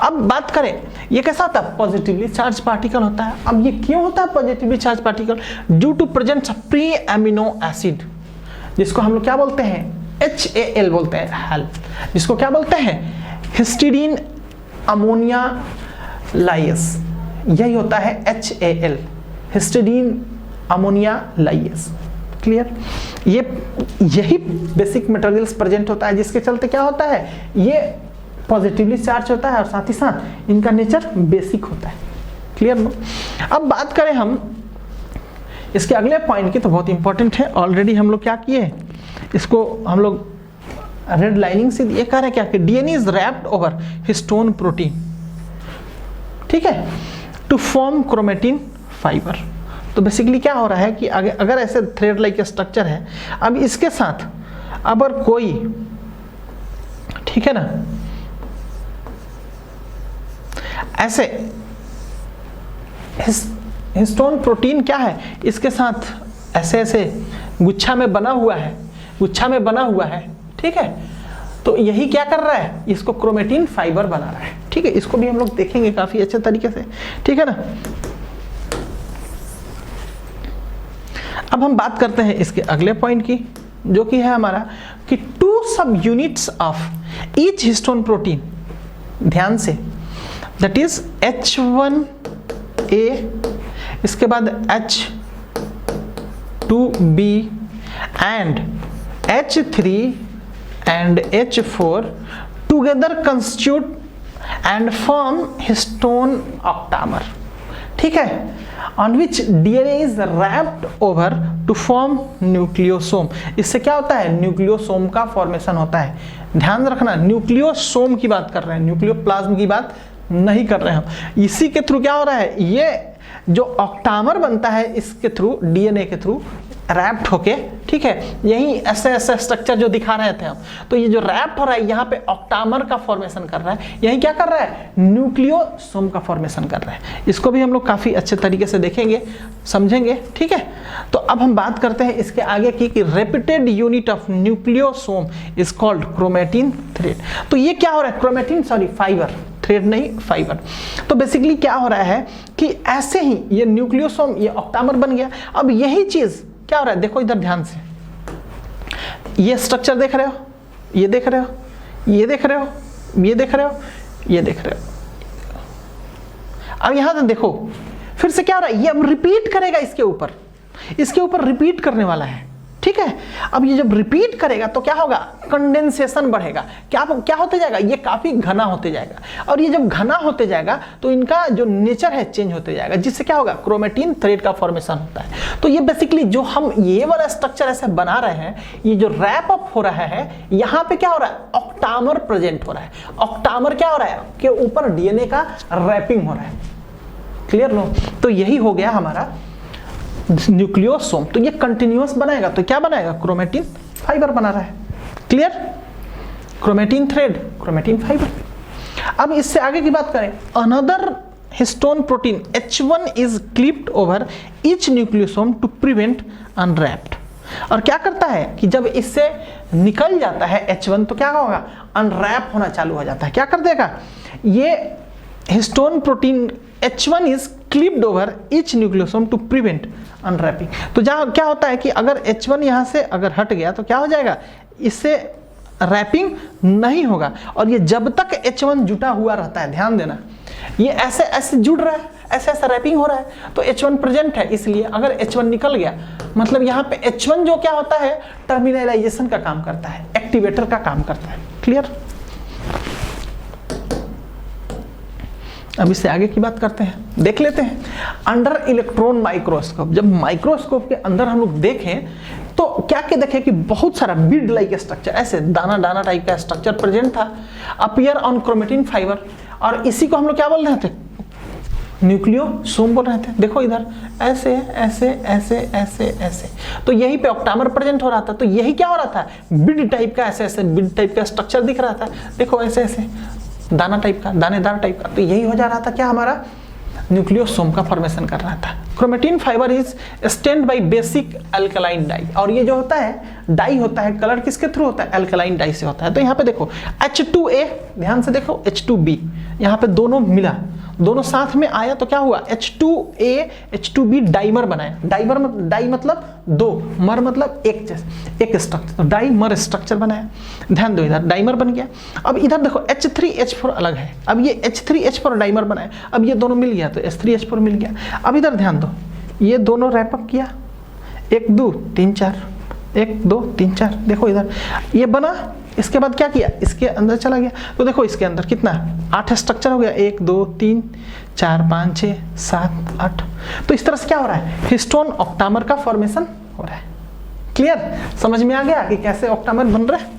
अब बात करें ये कैसा होता है? पॉजिटिवली चार्ज पार्टिकल होता है। अब ये क्यों होता है positively charge particle? Due to presence of pre amino acid, जिसको हम लोग क्या बोलते हैं? HAL बोलते हैं, हेल, जिसको क्या बोलते हैं? Histidine ammonia lyase. यही होता है HAL, histidine ammonia lyase. Clear? यही बेसिक मटेरियल्स प्रेजेंट होता है, जिसके चलते क्या होता है? ये पॉजिटिवली चार्ज होता है और साथ ही साथ इनका नेचर बेसिक होता है। Clear no? अब बात करें हम इसके अगले पॉइंट की, तो बहुत इंपॉर्टेंट है। ऑलरेडी हम लोग क्या किए, इसको हम लोग रेड लाइनिंग से ये कह रहे हैं क्या कि DNA is wrapped over histone protein. ठीक है, टू फॉर्म क्रोमेटिन फाइबर। तो बेसिकली क्या हो रहा है कि अगर ऐसे थ्रेड लाइक स्ट्रक्चर है, अब इसके साथ अगर कोई, ठीक है ना, ऐसे हिस्टोन प्रोटीन क्या है, इसके साथ ऐसे ऐसे गुच्छा में बना हुआ है, ठीक है, तो यही क्या कर रहा है? इसको क्रोमेटिन फाइबर बना रहा है। ठीक है, इसको भी हम लोग देखेंगे काफी अच्छे तरीके से। ठीक है ना? अब हम बात करते हैं इसके अगले पॉइंट की, जो कि है हमारा कि 2 सब units of each histone protein, ध्यान से, दैट इज H1A, इसके बाद H2B and H3 and H4 together constitute and form histone octamer. ठीक है, on which DNA is wrapped over to form nucleosome. इससे क्या होता है? न्यूक्लियोसोम का फॉर्मेशन होता है। ध्यान रखना, न्यूक्लियोसोम की बात कर रहे हैं, न्यूक्लियोप्लाज्म की बात नहीं कर रहे हैं हम। इसी के थ्रू क्या हो रहा है? ये जो ऑक्टामर बनता है, इसके थ्रू, डीएनए के थ्रू रैप्ड होके, ठीक है, यही ऐसे ऐसे स्ट्रक्चर जो दिखा रहे थे हम, तो ये जो रैप्ड हो रहा है यहाँ पे ऑक्टामर का फॉर्मेशन कर रहा है, यही क्या कर रहा है? न्यूक्लियोसोम का फॉर्मेशन कर रहा है। इसको भी हम लोग काफी अच्छे तरीके से देखेंगे, समझेंगे। ठीक है, तो अब हम बात करते हैं इसके आगे की कि repeated unit of nucleosome is called chromatin thread. तो ये क्या हो रहा है? क्रोमेटिन, सॉरी, फाइबर, थ्रेड नहीं, फाइबर। तो बेसिकली क्या हो रहा है कि ऐसे ही ये न्यूक्लियोसोम, ये ऑक्टामर बन गया। अब यही चीज क्या हो रहा है? देखो इधर ध्यान से, ये स्ट्रक्चर देख रहे हो, ये देख रहे हो, ये देख रहे हो, ये देख रहे हो, ये देख रहे हो। अब यहां से देखो, फिर से क्या हो रहा है? ये अब रिपीट करेगा, इसके ऊपर रिपीट करने वाला है। ठीक है, अब ये जब रिपीट करेगा तो क्या होगा? कंडेंसेशन बढ़ेगा। क्या होते जाएगा? ये काफी घना होते जाएगा, और ये जब घना होते जाएगा तो इनका जो नेचर है चेंज होते जाएगा, जिससे क्या होगा? क्रोमेटिन थ्रेड का फॉर्मेशन होता है। तो ये बेसिकली जो हम ये वाला स्ट्रक्चर ऐसे बना रहे हैं, ये जो रैप अप हो रहा है, यहाँ पे क्या हो रहा है? ऑक्टामर प्रेजेंट हो रहा है। ऑक्टामर क्या हो रहा है? के ऊपर डीएनए का रैपिंग हो रहा है। Clear no? तो यही हो गया हमारा न्यूक्लियोसोम। तो ये कंटिन्यूअस बनाएगा तो क्या बनाएगा? क्रोमेटिन फाइबर बना रहा है। Clear? Chromatin thread, chromatin fibre. अब इससे आगे की बात करें, another histone protein H1 is clipped over each nucleosome to prevent unwrapped. और क्या करता है कि जब इससे निकल जाता है H1 तो क्या होगा? अनरैप होना चालू हो जाता है। क्या कर देगा? ये histone protein H1 is clipped over each nucleosome to prevent unwrapping. तो जहाँ क्या होता है कि अगर H1 यहाँ से अगर हट गया तो क्या हो जाएगा? इससे रैपिंग नहीं होगा। और ये जब तक H1 जुटा हुआ रहता है, ध्यान देना, ये ऐसे ऐसे जुड़ रहा है, ऐसे ऐसा रैपिंग हो रहा है, तो H1 प्रेजेंट है। इसलिए अगर H1 निकल गया मतलब यहाँ पे H1 जो क्या होता है? टर्मिनलाइजेशन का काम करता है, एक्टिवेटर का काम करता है। क्लियर? अब इससे आगे की बात करते हैं, देख लेते हैं अंडर इलेक्ट्रॉन माइक्रोस्कोप। जब माइक्रोस्कोप के अंदर हम लोग देखें तो क्या क्या देखें कि बहुत सारा बीड लाइक स्ट्रक्चर, ऐसे दाना दाना टाइप का स्ट्रक्चर प्रेजेंट था, अपीयर ऑन क्रोमेटिन फाइबर। और इसी को हम लोग क्या बोल रहे थे? न्यूक्लियोसोम बोल रहे थे। देखो इधर ऐसे ऐसे ऐसे ऐसे ऐसे, तो यहीं पे ऑक्टामर प्रेजेंट हो रहा था। तो यही क्या हो रहा था? बीड टाइप का, ऐसे ऐसे बीड टाइप का स्ट्रक्चर दिख रहा था। देखो ऐसे ऐसे दाना टाइप का, दानेदार टाइप का। तो यही हो जा रहा था क्या? हमारा न्यूक्लियोसोम का फॉर्मेशन कर रहा था। Chromatin fibre is stained by basic alkaline dye. और ये जो होता है डाई होता है, कलर किसके थ्रू होता है? अल्कलाइन डाई से होता है। तो यहाँ पे देखो H2A, ध्यान से देखो, H2B, यहाँ पे दोनों मिला, दोनों साथ में आया तो क्या हुआ? H2A H2B डाइमर बनाया। डाइमर डाई मतलब दो, मर मतलब एक, जैसे एक स्ट्रक्चर, तो डाइमर स्ट्रक्चर बनाया। ध्यान दो, इधर डाइमर बन गया। अब इधर देखो H3H4 अलग है, अब ये H3H4 डाइमर बनाया। अब ये दोनों मिल गया तो H3H4 मिल गया। अब इधर ध्यान दो, ये दोनों रैपअप किया, 1 2 3 4, 1 2 3 4। देखो इधर ये बना, इसके बाद क्या किया? इसके अंदर चला गया। तो देखो इसके अंदर कितना? 8 स्ट्रक्चर हो गया, 1 2 3 4 5 6 7 8। तो इस तरह से क्या हो रहा है? हिस्टोन ऑक्टामर का फॉर्मेशन हो रहा है। क्लियर? समझ में आ गया कि कैसे ऑक्टामर बन रहा है?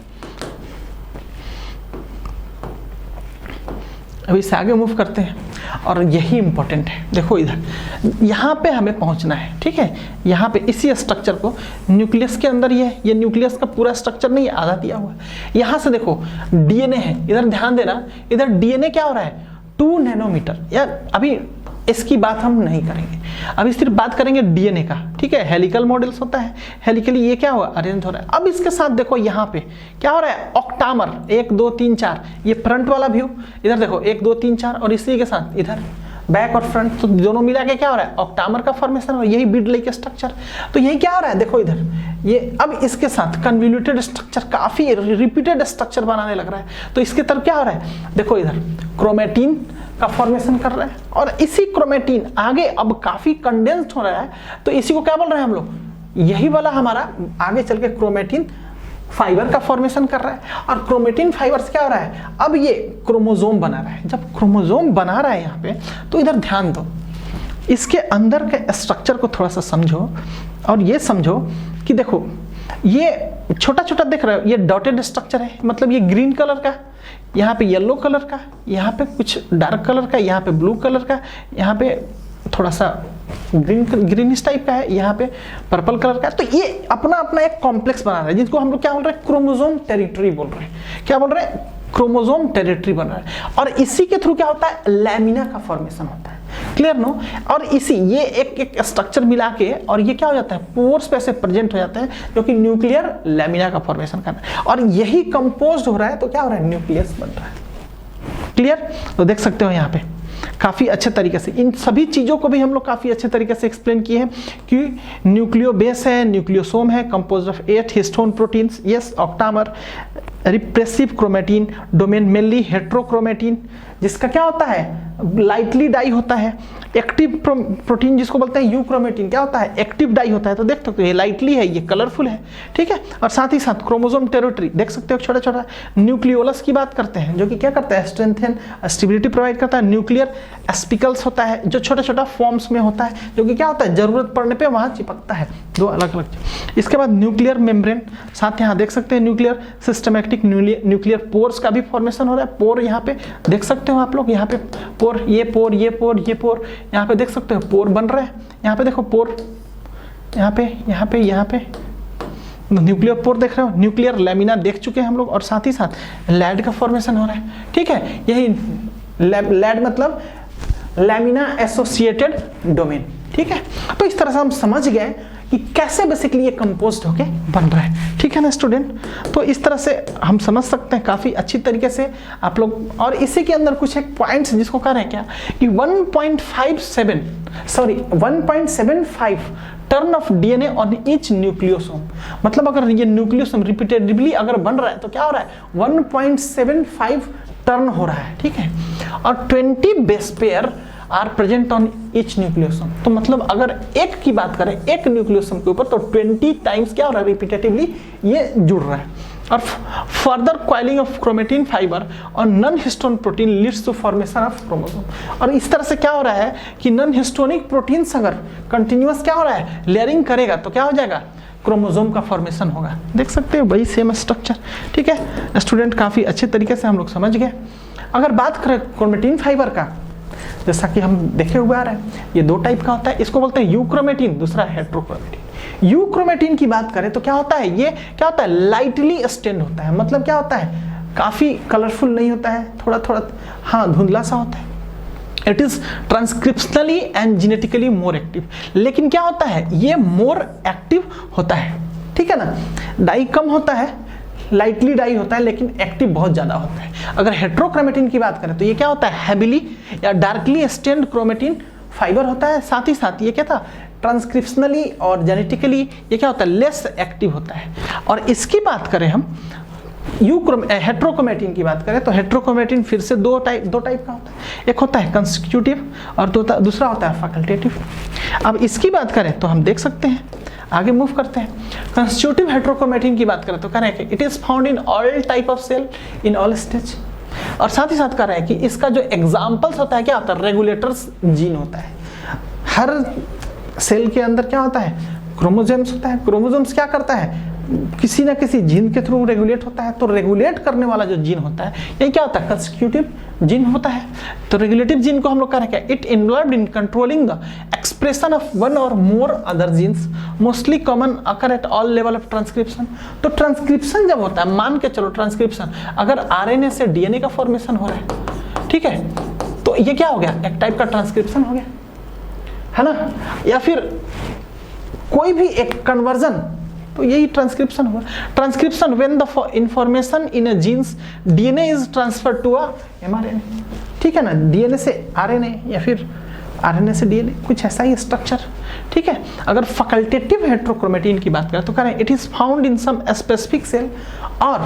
अभी इससे आगे मूव करते हैं और यही इंपॉर्टेंट है। देखो इधर यहाँ पे हमें पहुंचना है, ठीक है? यहाँ पे इसी स्ट्रक्चर को न्यूक्लियस के अंदर ये न्यूक्लियस का पूरा स्ट्रक्चर नहीं, आधा दिया हुआ है। यहाँ से देखो डीएनए है, इधर ध्यान देना, इधर डीएनए क्या हो रहा है? 2 नैनोमीटर। यार अभी इसकी बात हम नहीं करेंगे, अभी सिर्फ बात करेंगे डीएनए का, ठीक है? हेलिकल मॉडल्स होता है, हेलिकली ये क्या हुआ? अरेंज हो रहा है। अब इसके साथ देखो यहाँ पे क्या हो रहा है? ऑक्टामर 1 2 3 4, ये फ्रंट वाला व्यू। इधर देखो 1 2 3 4, और इसी के साथ इधर बैक और फ्रंट, तो दोनों मिला के क्या हो रहा है? ऑक्टामर का फॉर्मेशन, और यही बीड लाइक स्ट्रक्चर। तो यही क्या हो रहा है? देखो इधर ये, अब इसके साथ कन्वोल्यूटेड स्ट्रक्चर, काफी रिपीटेड स्ट्रक्चर बनाने लग रहा है। तो इसके तरफ क्या हो रहा है? देखो इधर क्रोमेटिन का फॉर्मेशन कर रहा है, और इसी क्रोमेटिन आगे अब काफी कंडेंस्ड हो रहा है। तो इसी को क्या बोल रहे हैं हम लोग? यही वाला हमारा आगे चल के क्रोमेटिन फाइबर का फॉर्मेशन कर रहा है। और क्रोमेटिन फाइबर से क्या हो रहा है? अब ये क्रोमोसोम बना रहा है। जब क्रोमोसोम बना रहा है यहाँ पे, तो इधर ध्यान दो, इसके अंदर के स्ट्रक्चर को थोड़ा सा समझो, और ये समझो कि देखो ये छोटा छोटा दिख रहा है, ये डॉटेड स्ट्रक्चर है, मतलब ये ग्रीन कलर का, यहाँ पे येलो कलर का, यहाँ पे कुछ डार्क कलर का, यहाँ पे ब्लू कलर का, यहाँ पे थोड़ा सा ग्रीनिश टाइप का है, यहाँ पे पर्पल कलर का। तो ये अपना अपना एक कॉम्प्लेक्स बना रहा है, जिसको हम लोग क्या बोल रहे हैं? क्रोमोसोम टेरिटरी बोल रहे हैं। क्या बोल रहे हैं? क्रोमोसोम टेरिटरी बन रहा है। और इसी के थ्रू क्या होता है? लैमिना का फॉर्मेशन होता है। Clear no? और इसी ये एक एक स्ट्रक्चर मिला के, और ये क्या हो जाता है? पोर्स पे ऐसे प्रेजेंट हो जाते हैं, जो कि न्यूक्लियर लैमिना का फॉर्मेशन कर रहा है। और यही कंपोज्ड हो रहा है, तो क्या हो रहा है? न्यूक्लियस बन रहा है। क्लियर? तो देख सकते हो यहाँ पे काफी अच्छे तरीके से इन सभी चीजों को भी हम लोग काफी अच्छे तरीके से एक्सप्लेन किए हैं कि न्यूक्लियोबेस है, न्यूक्लियोसोम है, composed of 8 histone proteins, yes, octamer, repressive chromatin, domain mainly heterochromatin, जिसका क्या होता है? लाइटली डाई होता है। एक्टिव प्रोटीन जिसको बोलते हैं यूक्रोमेटिन, क्या होता है? एक्टिव डाई होता है। तो देख सकते हो ये लाइटली है, ये कलरफुल है, ठीक है? और साथ ही साथ क्रोमोसोम टेरिटरी देख सकते हो, छोटा छोटा न्यूक्लियोलस की बात करते हैं, जो कि क्या करता है? स्ट्रेंथन, स्टेबिलिटी प्रोवाइड करता है। न्यूक्लियर एस्पिकल्स होता है, जो छोटा छोटा फॉर्म्स में होता है, जो कि क्या होता है? जरूरत पड़ने पे वहां चिपकता है। दो अलग अलग। इसके बाद न्यूक्लियर मेम्ब्रेन, साथ यहाँ देख सकते हैं न्यूक्लियर सिस्टमैटिक न्यूक्लियर पोर्स का भी फॉर्मेशन हो रहा है। पोर यहाँ पे देख सकते हो आप लोग, यहाँ पे पोर, ये पोर, ये पोर, ये पोर, यहाँ पे देख सकते हो पोर बन रहे हैं, यहाँ पे देखो पोर, यहाँ पे न्यूक्लियर पोर देख रहे हो, न्यूक्लियर लैमिना देख चुके हैं हम लोग, और साथ ही साथ लैड का फॉर्मेशन हो रहा है। ठीक है, यही लैड मतलब लैमिना एसोसिएटेड डोमेन। ठीक है, तो इस तरह से हम समझ गए कि कैसे बेसिकली ये कंपोज्ड होके बन रहा है। ठीक है ना स्टूडेंट, तो इस तरह से हम समझ सकते हैं काफी अच्छी तरीके से आप लोग। और इसी के अंदर कुछ एक पॉइंट्स जिसको कह रहे हैं क्या कि 1.75 turn off DNA on each nucleosome, मतलब अगर ये न्यूक्लियोसोम रिपीटेडली अगर बन रहा है तो क्या हो रहा है 1.75 टर्न हो रहा है। ठीक है, और 20 base pair are present on each nucleosome, तो मतलब अगर एक की बात करें एक न्यूक्लियोसोम के ऊपर तो 20 टाइम्स क्या हो रहा है रिपीटेटिवली ये जुड़ रहा है। और further coiling of chromatin fibre और non histone protein leads to formation of chromosome. और इस तरह से क्या हो रहा है कि नॉन हिस्टोनिक प्रोटीन्स अगर कंटिन्यूअस क्या हो रहा है लेयरिंग करेगा तो क्या हो जाएगा क्रोमोसोम का फॉर्मेशन होगा। देख सकते हो वही सेम स्ट्रक्चर। ठीक है स्टूडेंट, काफी अच्छे तरीके से हम लोग समझ गए। अगर बात करें क्रोमेटिन फाइबर का, जैसा कि हम देखे हुए आ रहे हैं, ये दो टाइप का होता है, इसको बोलते हैं यूक्रोमेटिन, दूसरा हेट्रोक्रोमेटिन। यूक्रोमेटिन की बात करें तो क्या होता है, ये क्या होता है लाइटली स्टेन्ड होता है, मतलब क्या होता है काफी कलरफुल नहीं होता है, थोड़ा थोड़ा हाँ धुंधला सा होता है। It is transcriptionally and genetically more active, लेकिन क्या होता है ये मोर एक्टिव होता है। ठीक है ना, डाई कम होता है, लाइटली डाई होता है, लेकिन एक्टिव बहुत ज्यादा होता है। अगर हेट्रोक्रोमेटिन की बात करें तो ये क्या होता है हैवीली या डार्कली स्टेन्ड क्रोमेटिन फाइबर होता है, साथ ही साथ ये क्या था ट्रांसक्रिप्शनली और जेनेटिकली ये क्या होता है लेस एक्टिव होता है। और इसकी बात करें हम हेट्रोक्रोमेटिन की बात करें तो हेट्रोक्रोमेटिन फिर से दो टाइप का होता है, एक होता है कंस्टिट्यूटिव और दूसरा होता है फैकल्टेटिव। अब इसकी बात करें तो हम देख सकते हैं, आगे मूव करते हैं। कंस्टिट्यूटिव हेट्रोक्रोमेटिन की बात करें तो कह रहे हैं कि it is found in all type of cell in all stage, और साथ ही साथ कह रहे हैं कि इसका जो एग्जाम्पल्स होता है क्या होता है रेगुलेटर्स जीन होता है। हर सेल के अंदर क्या होता है क्रोमोसोम्स होता है, क्रोमोसोम्स क्या करता है किसी ना किसी जीन के थ्रू रेगुलेट होता है, तो रेगुलेट करने वाला जो जीन होता है ये क्या होता है कंस्टिट्यूटिव जीन होता है। तो रेगुलेटिव जीन को हम लोग कह रहे हैं क्या it involved in controlling the expression of one or more other genes mostly common occur at all level of transcription. तो ट्रांसक्रिप्शन जब होता है, मान के चलो ट्रांसक्रिप्शन अगर आरएनए से डीएनए का फॉर्मेशन हो रहा है, ठीक है, तो ये क्या हो गया एक टाइप का ट्रांसक्रिप्शन हो गया, है ना, या फिर कोई भी एक कन्वर्जन, तो यही ट्रांसक्रिप्शन हुआ। Transcription when the information in a genes DNA is transferred to a mRNA. ठीक है ना, डीएनए से आरएनए या फिर आरएनए से डीएनए, कुछ ऐसा ही स्ट्रक्चर। ठीक है, अगर फैकल्टेटिव हेट्रोक्रोमेटिन की बात करें तो करें it is found in some specific cell और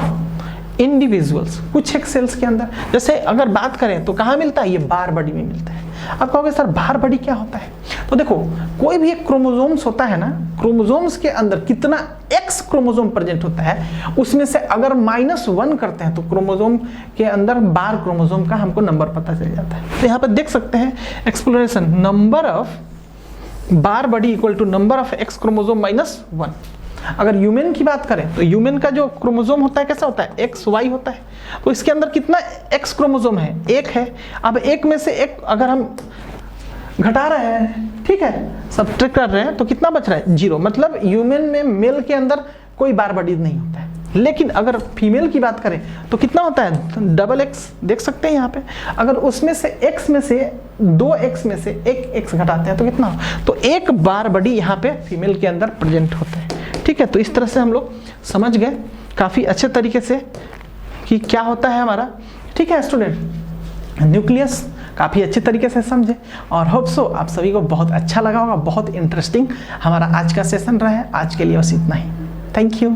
इंडिविजुअल्स, कुछ एक सेल्स के अंदर। जैसे अगर बात करें तो कहाँ मिलता है, ये बार बॉडी में मिलता है। आप कहोगे सर बार बॉडी क्या होता है, तो देखो कोई भी एक क्रोमोसोम्स होता है ना, क्रोमोसोम्स के अंदर कितना एक्स क्रोमोसोम प्रेजेंट होता है, उसमें से अगर -1 करते हैं तो क्रोमोसोम के अंदर बार क्रोमोसोम का हमको नंबर पता चल जाता है। तो यहाँ पर देख सकते हैं exploration number of Barr body equal to number of X chromosome -1। अगर ह्यूमन की बात करें तो ह्यूमन का जो क्रोमोसोम होता है कैसा होता है एक्स वाई होता है, तो इसके अंदर कितना एक्स क्रोमोसोम है, एक है। अब एक में से एक अगर हम घटा रहे हैं, ठीक है, सब्ट्रैक्ट कर रहे हैं, तो कितना बच रहा है 0, मतलब ह्यूमन में मेल के अंदर कोई बार बॉडी नहीं होता है। लेकिन अगर फीमेल की बात करें तो कितना होता है डबल एक्स, देख सकते हैं यहाँ पे। अगर उसमें से एक्स में से 2x में से एक एक्स घटाते हैं तो कितना, तो एक बार बॉडी यहाँ पे फीमेल के अंदर प्रेजेंट होता है। ठीक है, तो इस तरह से हम लोग समझ गए काफी अच्छे तरीके से कि क्या होता है हमारा। ठीक है स्टूडेंट, न्यूक्लियस काफी अच्छे तरीके से समझे, और होप सो आप सभी को बहुत अच्छा लगा होगा, बहुत इंटरेस्टिंग हमारा आज का सेशन रहा है। आज के लिए बस इतना ही, थैंक यू।